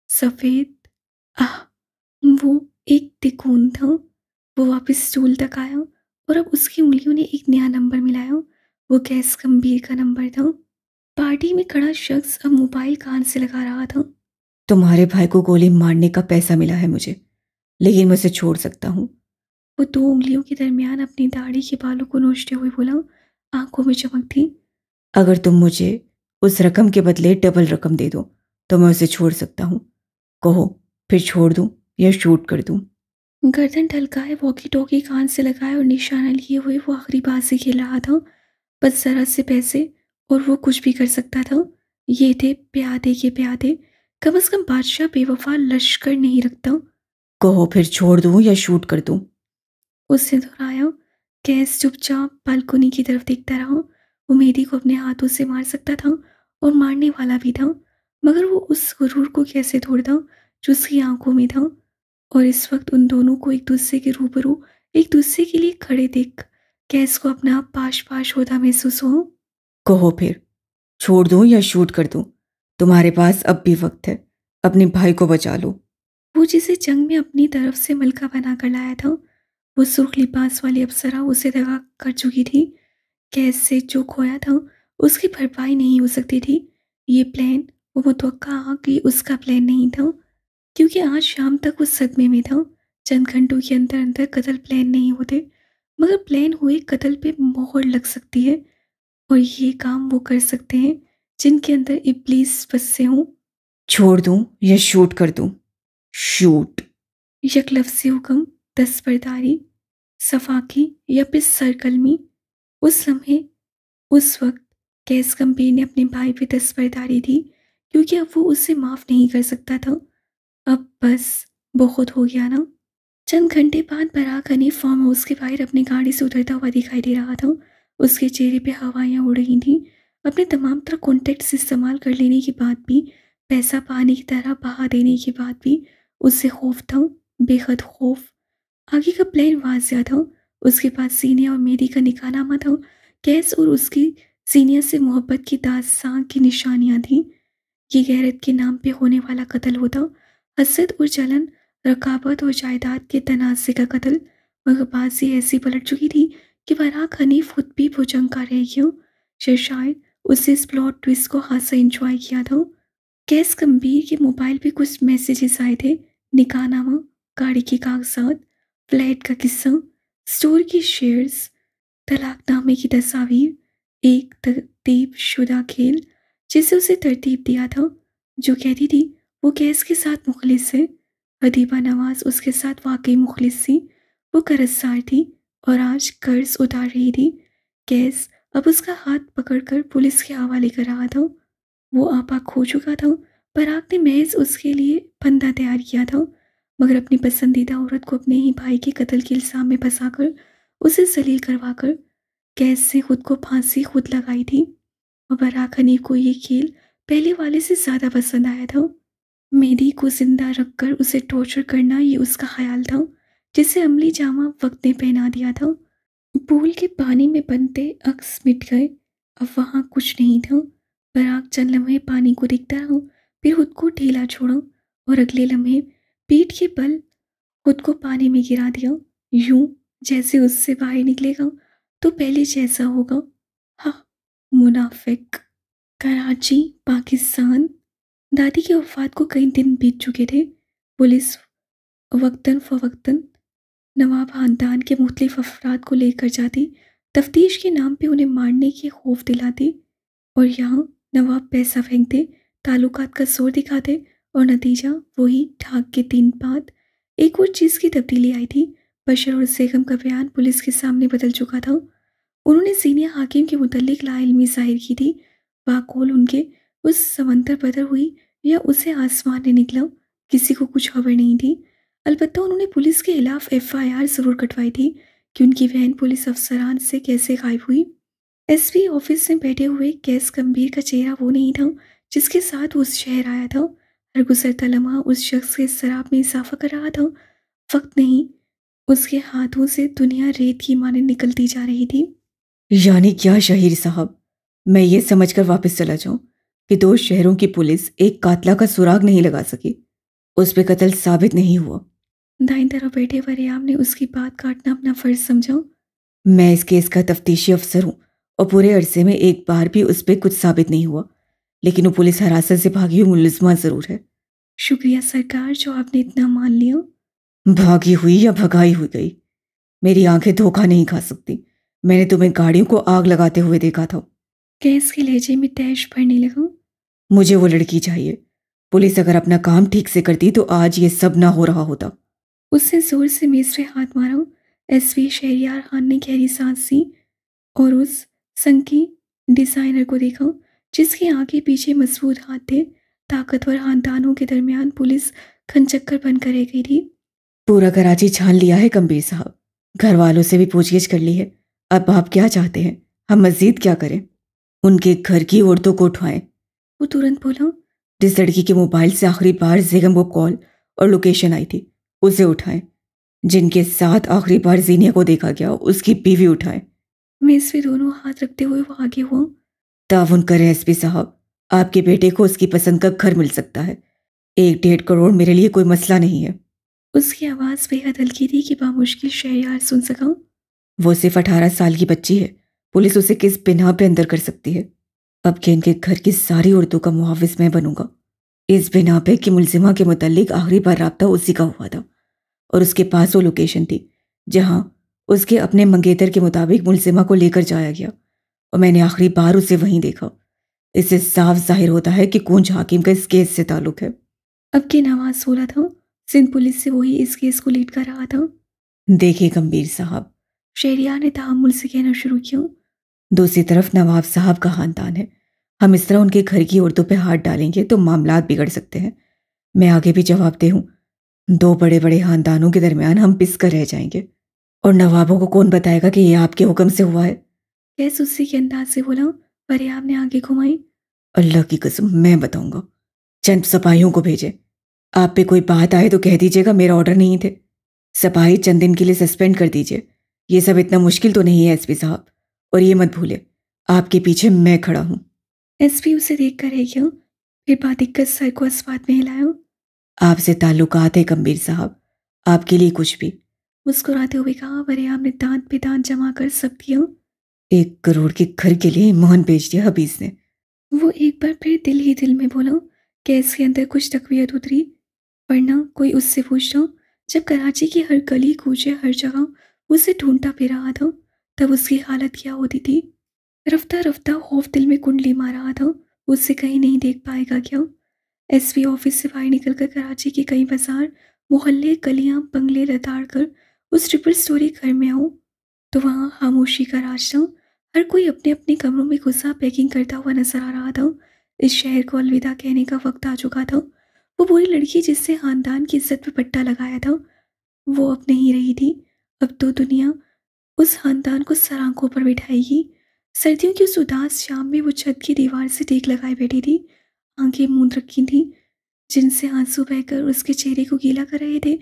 सफ़ेद। आह, वो एक तिकोन था। वो वापस स्टूल तक आया, और अब उसकी उंगलियों ने एक नया नंबर मिलाया। वो गैस गंभीर का नंबर था। पार्टी में खड़ा शख्स अब मोबाइल कान से लगा रहा था। तुम्हारे भाई को गोली मारने का पैसा मिला है मुझे, लेकिन मैं उसे छोड़ सकता हूँ। वो दो उंगलियों के दरमियान अपनी दाढ़ी के बालों को नोचते हुए बोला, आंखों में चमक थी। अगर तुम मुझे उस रकम के बदले डबल रकम दे दो तो मैं उसे छोड़ सकता हूँ। कहो, फिर छोड़ दूँ या शूट कर दूँ? गर्दन ढलकाए, वॉकी टॉकी कान से लगाए और निशाना लिए हुए वो आखिरी बाजी खेल रहा था। बस जरा से पैसे और वो कुछ भी कर सकता था। ये थे प्यादे के प्यादे। कम से कम बादशाह बेवफा लश्कर नहीं रखता। कहो, फिर छोड़ दूँ या शूट कर दूँ? उसने दोहराया। कैस चुपचाप बालकोनी की तरफ देखता रहा। वो मेहदी को अपने हाथों से मार सकता था, और मारने वाला भी था, मगर वो उस गुरूर को कैसे तोड़ता जो उसकी आंखों में था। और इस वक्त उन दोनों को एक दूसरे के रूबरू, एक दूसरे के लिए खड़े देख कैस को अपना आप पाश पाश होता महसूस हो। कहो, फिर छोड़ दूँ या शूट कर दूँ? तुम्हारे पास अब भी वक्त है, अपने भाई को बचा लो। वो जिसे जंग में अपनी तरफ से मलका बनाकर लाया था, वो सुर्ख लिबास वाली अप्सरा उसे दगा कर चुकी थी। कैस से जो खोया था उसकी भरपाई नहीं हो सकती थी। ये प्लान वो मुतवक्का कि उसका प्लान नहीं था, क्योंकि आज शाम तक वो सदमे में था। चंद घंटों के अंदर अंदर कत्ल प्लान नहीं होते, मगर प्लान हुए कत्ल पे मोहर लग सकती है। और ये काम वो कर सकते हैं जिनके अंदर इब्लीस बसे हों। छोड़ दूं या शूट कर दूं? शूट। यक लफ्ज़ी हुक्म, दस्तबरदारी, सफाकी या फिर सरकलमी। उस लम्हे, उस वक्त कैस गंभीर ने अपने भाई पे दस्तबरदारी दी, क्योंकि अब वो उसे माफ़ नहीं कर सकता था। अब बस बहुत हो गया ना। चंद घंटे बाद बराक हनीफ फार्म हाउस के बाहर अपनी गाड़ी से उतरता हुआ दिखाई दे रहा था। उसके चेहरे पे हवाइयाँ उड़ रही थीं। अपने तमाम तरह कॉन्टैक्ट्स इस्तेमाल कर लेने के बाद भी, पैसा पानी की तरह बहा देने के बाद भी उससे खौफ था, बेहद खौफ। आगे का प्लान वाज़िया था। उसके पास सीनिया और मेरी का निकाहनामा था। कैस और उसकी सीनिया से मोहब्बत की दास्तां की निशानियाँ थीं। ये गैरत के नाम पे होने वाला कत्ल होता, हसद और जलन, रकाबत और जायदाद के तनाज़े का कत्ल। मगर बाजी ऐसी पलट चुकी थी कि बराक हनीफ खुद भी भुजंग रह गया। शायद उससे इस प्लॉट ट्विस्ट को खासा इंजॉय किया था। कैस गंभीर के मोबाइल पे कुछ मैसेजेस आए थे। निकाहनामा, गाड़ी के कागजात, फ्लैट का किस्सा, स्टोर की शेयर्स, तलाकनामे की तस्वीर, एक तरतीब शुदा खेल जिसे उसे तरतीब दिया था, जो कहती थी वो कैस के साथ मुखलिस है। हदीबा नवाज उसके साथ वाकई मुखलिस थी। वो कर्जदार थी और आज कर्ज उतार रही थी। कैस अब उसका हाथ पकड़कर पुलिस के हवाले कर रहा था। वो आपा खो चुका था। पराग ने महज उसके लिए फंदा तैयार किया था, मगर अपनी पसंदीदा औरत को अपने ही भाई के कत्ल के इल्जाम में फंसाकर, उसे जलील करवाकर कैस से खुद को फांसी खुद लगाई थी। और बराक हनीफ को ये खेल पहले वाले से ज़्यादा पसंद आया था। मेरी को जिंदा रखकर उसे टॉर्चर करना, ये उसका ख्याल था, जिसे अमली जामा वक्त ने पहना दिया था। पूल के पानी में बनते अक्स मिट गए। अब वहाँ कुछ नहीं था। बराक चंद लम्हे पानी को देखता रहा, फिर खुद को ढीला छोड़ा और अगले लम्हे पीठ के बल खुद को पानी में गिरा दिया, यूं जैसे उससे बाहर निकलेगा तो पहले जैसा होगा। हाँ, मुनाफिक। कराची, पाकिस्तान। दादी की वफ़ात को कई दिन बीत चुके थे। पुलिस वक्तन फ़वक्तन नवाब ख़ानदान के मुख्तलिफ अफराद को लेकर जाती, तफ्तीश के नाम पे उन्हें मारने के खौफ दिलाती, और यहाँ नवाब पैसा फेंकते, ताल्लुकात का जोर दिखाते, और नतीजा वही ठाक के 3 बात। एक और चीज़ की तब्दीली आई थी। बशर और सेगम का बयान पुलिस के सामने बदल चुका था। उन्होंने सीनियर हाकिम के मुतल्लिक लाइल्मी ज़ाहिर की थी। वाकौल उनके उस समंदर बदर हुई या उसे आसमान ने निकला, किसी को कुछ खबर नहीं थी। अलबत्ता उन्होंने पुलिस के खिलाफ FIR ज़रूर कटवाई थी कि उनकी बहन पुलिस अफसरान से कैसे गायब हुई। SP ऑफिस में बैठे हुए कैस गंभीर का चेहरा वो नहीं था जिसके साथ वो उस शहर आया था। हर गुजरता लम्हा उस शख्स के शराब में इजाफा कर रहा था। वक्त नहीं, उसके हाथों से दुनिया रेत की माने निकलती जा रही थी। यानी क्या शहीर साहब, मैं ये समझकर वापस चला जाऊं कि 2 शहरों की पुलिस एक कातला का सुराग नहीं लगा सकी, उस पे कत्ल साबित नहीं हुआ? दाईं तरफ बैठे वरियाम ने उसकी बात काटना अपना फर्ज समझा। मैं इस केस का तफ्तीशी अफसर हूं और पूरे अरसे में एक बार भी उस पर कुछ साबित नहीं हुआ, लेकिन वो पुलिस हिरासत से भागी हुई मुलजिमा जरूर है। शुक्रिया सरकार, जो आपने इतना मान लिया। भागी हुई या भगाई हुई गई, मेरी आंखें धोखा नहीं खा सकती। मैंने तुम्हें गाड़ियों को आग लगाते हुए देखा था। कैस के लहजे में तैश भरने लगा। मुझे वो लड़की चाहिए। पुलिस अगर अपना काम ठीक से करती तो आज ये सब ना हो रहा होता। उसने जोर से मेज पे हाथ मारा। SV शहरियार खान ने गहरी सांस ली और उस संकी डिजाइनर को देखा, जिसके आगे पीछे मजबूत हाथ थे। ताकतवर खानदानों के दरमियान पुलिस खनचक्कर बनकर रह गई थी। पूरा कराची छान लिया है गंभीर साहब, घर वालों से भी पूछगिछ कर ली है। अब आप क्या चाहते हैं, हम मजीद क्या करें? उनके घर की औरतों को उठवाएं। वो तुरंत बोला। जिस लड़की के मोबाइल से आखिरी बार जेगम को कॉल और लोकेशन आई थी उसे उठाएं। जिनके साथ आखिरी बार जीनिया को देखा गया उसकी बीवी उठाएं। मेज पे दोनों हाथ रखते हुए वो आगे हुआ। ताउन करें SP साहब, आपके बेटे को उसकी पसंद का घर मिल सकता है। 1-1.5 करोड़ मेरे लिए कोई मसला नहीं है। उसकी आवाज़ बेहद हल्की थी कि बामुश्किल शहरयार सुन सका। वो सिर्फ 18 साल की बच्ची है, पुलिस उसे किस बिना पे अंदर कर सकती है? अब कि इनके घर की सारी औरतों का मुहाफिज मैं बनूंगा, इस बिना पे कि मुलजिमा के मुतालिक आखिरी बार राब्ता उसी का हुआ था और उसके पास वो लोकेशन थी जहां उसके अपने मंगेतर के मुताबिक मुलजिमा को लेकर जाया गया और मैंने आखिरी बार उसे वहीं देखा। इससे साफ जाहिर होता है कि कूंज हाकिम का इस केस से ताल्लुक है। अब के नवाज बोला था, सिंध पुलिस से वही इस केस को लीड कर रहा था। देखिए गंभीर साहब, शहरयार ने तहम्मुल से कहना शुरू किया। दूसरी तरफ नवाब साहब का खानदान है, हम इस तरह उनके घर की औरतों पे हाथ डालेंगे तो मामलात बिगड़ सकते हैं। मैं आगे भी जवाब दे हूं, 2 बड़े बड़े खानदानों के दरमियान हम पिस कर रह जाएंगे और नवाबों को कौन बताएगा कि ये आपके हुक्म से हुआ है? कैस उसी के अंदाज से बोला। फरियाब ने आगे घुमाई। अल्लाह की कसम मैं बताऊंगा। चंद सिपाहियों को भेजे, आप पे कोई बात आए तो कह दीजिएगा मेरा ऑर्डर नहीं थे। सिपाही चंद दिन के लिए सस्पेंड कर दीजिए। ये सब इतना मुश्किल तो नहीं है एसपी साहब, और ये मत भूले आपके पीछे मैं खड़ा हूं। एसपी उसे देख कर रह गया, फिर बादिक्कत सर को अस्वाद में हिलाया। आपसे ताल्लुकात है गंभीर साहब, आपके लिए कुछ भी। मुस्कुराते हुए कहा। फरियाब ने दांत पे दांत जमा कर सब दिया। 1 करोड़ के घर के लिए ईमान बेच दिया हबीज ने। वो एक बार फिर दिल ही दिल में बोला। कैस के अंदर कुछ तकवीयत उतरी, वरना कोई उससे पूछता। जब कराची की हर गली कूचे हर जगह उसे ढूंढता फिर रहा था, तब उसकी हालत क्या होती थी। रफ्ता रफ्ता खौफ दिल में कुंडली मार रहा था, उससे कहीं नहीं देख पाएगा क्या। एसपी ऑफिस से बाहर निकलकर कराची के कई बाजार, मोहल्ले, गलियां, बंगले लताड़ कर उस ट्रिपल स्टोरी घर में आऊं तो वहां खामोशी का राज था। हर कोई अपने अपने कमरों में घुसा पैकिंग करता हुआ नजर आ रहा था। इस शहर को अलविदा कहने का वक्त आ चुका था। वो बुरी लड़की जिससे खानदान की इज्जत पे पट्टा लगाया था, वो अब नहीं रही थी। अब तो दुनिया उस खानदान को सर आंखों पर बिठाएगी। सर्दियों की उस उदास शाम में वो छत की दीवार से टेक लगाए बैठी थी, आंखें मूंद रखी थी, जिनसे आंसू बहकर उसके चेहरे को गीला कर रहे थे।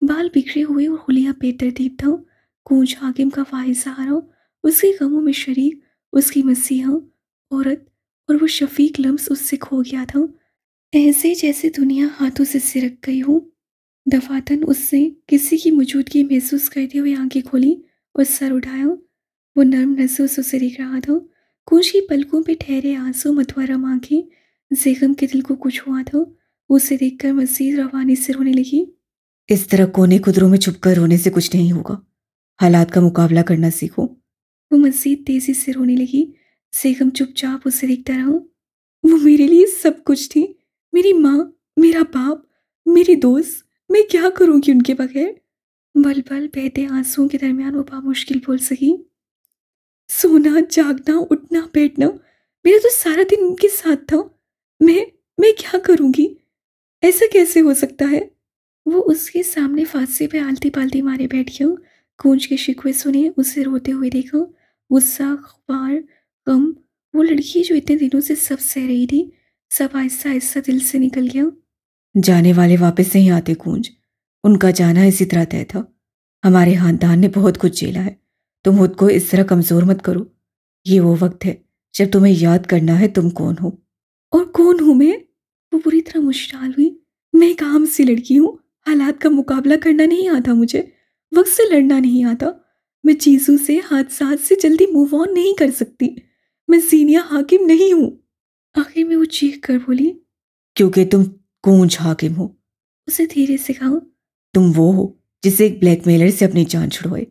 बाल बिखरे हुए और हुलिया बेतरतीब था। कूंज हाकिम का वाहिद सहारा, उसके गमों में शरीक, उसकी मसीहा औरत, और वो शफीक लम्स उससे खो गया था। ऐसे जैसे दुनिया हाथों से सिरक गई हो। दफातन उसने किसी की मौजूदगी महसूस करते हुए आंखें खोली और सर उठाया। वो नर्म नजरों से उसे देख रहा था। कूंज की पलकों पे ठहरे आंसू, मतवारम आंखें। जेगम के दिल को कुछ हुआ था। उसे देखकर मजीद रवानी से रोने लगी। इस तरह कोने खुदरों में छुपकर रोने से कुछ नहीं होगा, हालात का मुकाबला करना सीखो। वो मजीद तेजी से रोने लगी। सेगम चुपचाप उसे देखता रहा। वो मेरे लिए सब कुछ थी, मेरी माँ, मेरा बाप, मेरी दोस्त। मैं क्या करूंगी उनके बगैर। बल बल बहते आंसुओं के दरमियान वो बामुश्किल बोल सकी। सोना, जागना, उठना, बैठना, मेरा तो सारा दिन उनके साथ था। मैं क्या करूंगी। ऐसा कैसे हो सकता है। वो उसके सामने फांसी पे आलती पालती मारे बैठ गया। कूंज के शिकवे सुने, उसे रोते हुए देखा। गुस्सा, ख्वार, गम, वो लड़की जो इतने दिनों से सब सह रही थी, सब आहिस्ता आहिस्ता दिल से निकल गया। जाने वाले वापस नहीं आते कूंज, उनका जाना इसी तरह तय था। हमारे खानदान ने बहुत कुछ झेला है, तुम खुद को इस तरह कमजोर मत करो। ये वो वक्त है जब तुम्हें याद करना है तुम कौन हो। और कौन हूं मैं। वो बुरी तरह मुश्किल हुई। मैं एक आम सी लड़की हूँ, हालात का मुकाबला करना नहीं आता मुझे, वक्त से लड़ना नहीं आता। मैं चीजों से, हादसात से जल्दी मूव ऑन नहीं कर सकती। मैं सीनिया हाकिम नहीं हूँ। आखिर में वो चीख कर बोली। क्योंकि तुम कूंज हाकिम हो। उसे धीरे से कहा। तुम वो हो जिसे एक ब्लैकमेलर से अपनी जान छुड़वाई।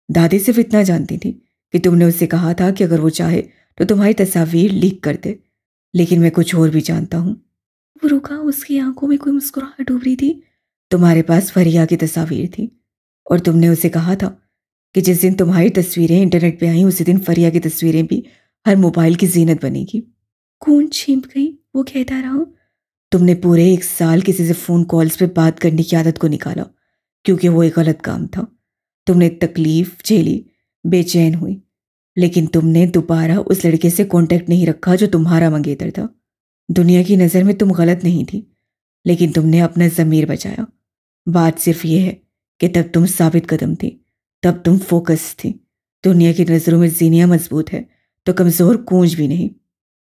दादी सिर्फ इतना जानती थी कि तुमने उससे कहा था कि अगर वो चाहे तो तुम्हारी तस्वीर लीक कर दे, लेकिन मैं कुछ और भी जानता हूँ। वो रुका, उसकी आंखों में कोई मुस्कुराहट उभरी थी। तुम्हारे पास फरिया की तस्वीर थी और तुमने उसे कहा था कि जिस दिन तुम्हारी तस्वीरें इंटरनेट पे आई उसी दिन फरिया की तस्वीरें भी हर मोबाइल की जीनत बनेगी। कूंज छिप गई। वो कहता रहा। तुमने पूरे 1 साल किसी से फोन कॉल्स पे बात करने की आदत को निकाला क्योंकि वो एक गलत काम था। तुमने तकलीफ झेली, बेचैन हुई, लेकिन तुमने दोबारा उस लड़के से कांटेक्ट नहीं रखा जो तुम्हारा मंगेतर था। दुनिया की नज़र में तुम गलत नहीं थी, लेकिन तुमने अपना ज़मीर बचाया। बात सिर्फ ये है कि तब तुम साबित कदम थी, तब तुम फोकस थी। दुनिया की नज़रों में जीनिया मजबूत है तो कमज़ोर कूंज भी नहीं।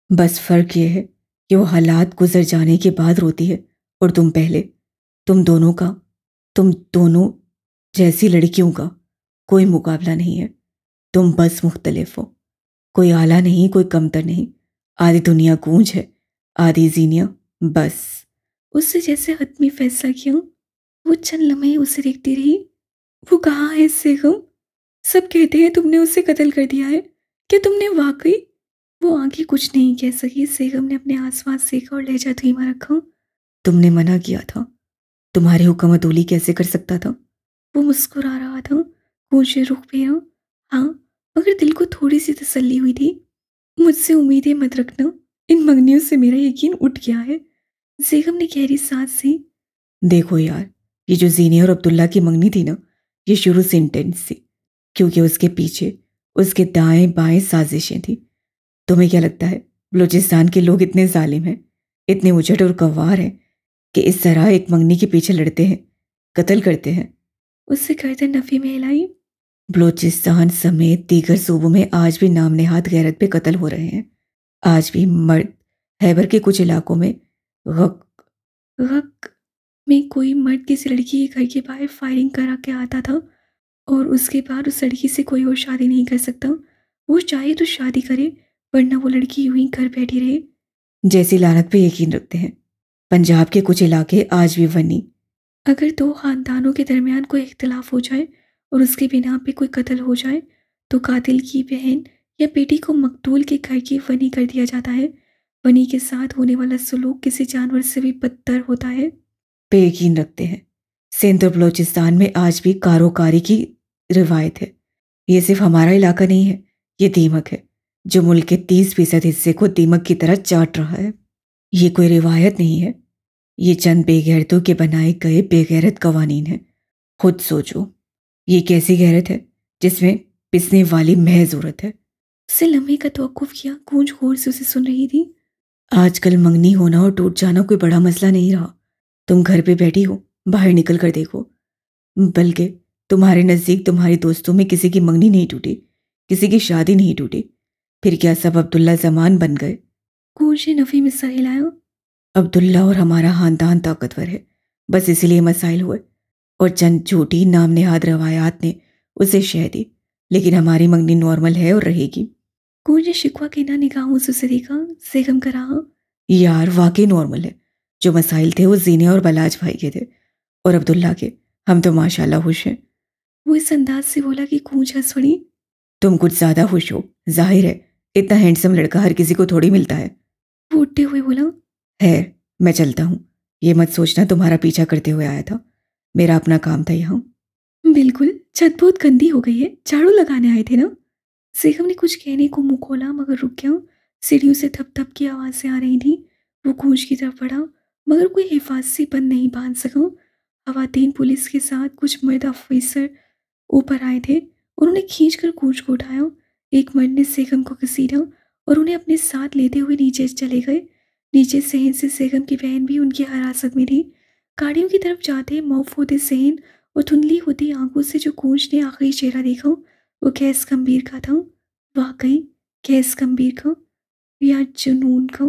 बस फ़र्क ये है कि वो हालात गुजर जाने के बाद रोती है और तुम पहले। तुम दोनों जैसी लड़कियों का कोई मुकाबला नहीं है। तुम बस मुख्तलिफ हो, कोई आला नहीं, कोई कमतर नहीं। आधी दुनिया गूंज है, आधी जीनिया बस। उससे जैसे हतमी फैसला किया। वो चंद लम्हे उसे देखती रही। वो कहाँ है सेगम? सब कहते हैं तुमने उसे कत्ल कर दिया है। क्या तुमने वाकई? वो आगे कुछ नहीं कह सकी। सेगम ने अपने आसपास देखा और लहजा धीमा रखा। तुमने मना किया था, तुम्हारे हुक्म अदूली कैसे कर सकता था? वो मुस्कुरा रहा था। मुझे रुक भी रहा। हाँ, मगर दिल को थोड़ी सी तसल्ली हुई थी। मुझसे उम्मीदें मत रखना, इन मंगनियों से मेरा यकीन उठ गया है। सेगम ने गहरी सांस ली। देखो यार, ये जो जीनिया और अब्दुल्ला की मंगनी थी ना, ये शुरू से इंटेंस थी, क्योंकि उसके पीछे उसके दाएं बाएं साजिशें थी। तुम्हें क्या लगता है बलूचिस्तान के लोग इतने जालिम हैं, इतने उजट और गंवार हैं कि इस तरह एक मंगनी के पीछे लड़ते हैं, कत्ल करते हैं? उससे गर्दन नफी में हिलाई। बलूचिस्तान समेत दीगर सूबों में आज भी नाम नेहाद गैरत पे कत्ल हो रहे हैं। आज भी मर्द खैबर के कुछ इलाकों में गक में कोई मर्द किसी लड़की के घर के बाहर फायरिंग करा के आता था और उसके बाद उस लड़की से कोई और शादी नहीं कर सकता। वो चाहे तो शादी करे, वरना वो लड़की यूं ही घर बैठी रहे। जैसी लानत पे यकीन रखते हैं। पंजाब के कुछ इलाके आज भी वनी। अगर दो खानदानों के दरमियान कोई इख्तलाफ हो जाए और उसके बिना पे कोई कत्ल हो जाए तो कातिल की बहन या बेटी को मकतूल के घर की वनी कर दिया जाता है। वनी के साथ होने वाला सलूक किसी जानवर से भी बदतर होता है। पे यकीन रखते हैं। सिंध और बलूचिस्तान में आज भी कारोकारी की रिवायत है। ये सिर्फ हमारा इलाका नहीं है, ये दीमक है जो मुल्क के 30% हिस्से को दीमक की तरह चाट रहा है। ये कोई रिवायत नहीं है, ये चंद बेगैरतों के बनाए गए बेगैरत कवानीन है। खुद सोचो, ये कैसी गैरत है जिसमें पिसने वाली महज औरत है। उससे लम्हे का तवक्कुफ किया। गूंज गौर से उसे सुन रही थी। आजकल मंगनी होना और टूट जाना कोई बड़ा मसला नहीं रहा। तुम घर पे बैठी हो, बाहर निकल कर देखो। बल्कि तुम्हारे नज़दीक तुम्हारे दोस्तों में किसी की मंगनी नहीं टूटी, किसी की शादी नहीं टूटी। फिर क्या सब अब्दुल्ला जमान बन गए? गूंज ने नफी में सर हिलाया। अब्दुल्ला और हमारा खानदान ताकतवर है, बस इसलिए मसाइल हुए और चंद झूठी नाम नेहाद रवायात ने उसे शह दी। लेकिन हमारी मंगनी नॉर्मल है और रहेगी। गूंज ने शिकवा के ना निगाहों से उसे देखा। सेगम का रहा। यार वाकई नॉर्मल है। जो मसाइल थे वो जीने और बलाज भाई के थे और अब्दुल्ला के। हम तो माशाल्लाह खुश हैं। वो इस अंदाज से बोला कि गूंज हंस पड़ी। तुम कुछ ज्यादा खुश हो, जाहिर है। इतना हैंडसम लड़का हर किसी को थोड़ी मिलता है। वो उठते हुए बोला। है, मैं चलता हूँ। ये मत सोचना तुम्हारा पीछा करते हुए आया था, मेरा अपना काम था यहाँ। बिल्कुल, छत बहुत गंदी हो गई है, झाड़ू लगाने आए थे ना? सेगम ने कुछ कहने को मुंह खोला मगर रुक गया। सीढ़ियों से थप थप की आवाज़ें आ रही थी। वो गूंज की तरफ बढ़ा मगर कोई हिफाजती बंद नहीं बांध सका। खवातीन पुलिस के साथ कुछ मर्द ऑफिसर ऊपर आए थे। उन्होंने खींच कर गूंज को उठाया। एक मर्द ने सेगम को घसीटा और उन्हें अपने साथ लेते हुए नीचे चले गए। नीचे सहन से सेगम की बहन भी उनकी हिरासत में थी। गाड़ियों की तरफ जाते मौफ होते सहन और धुंधली होती आंखों से जो गूंज ने आखिरी चेहरा देखा वो गैस गंभीर का था। वाकई गैस गंभीर का या जुनून का।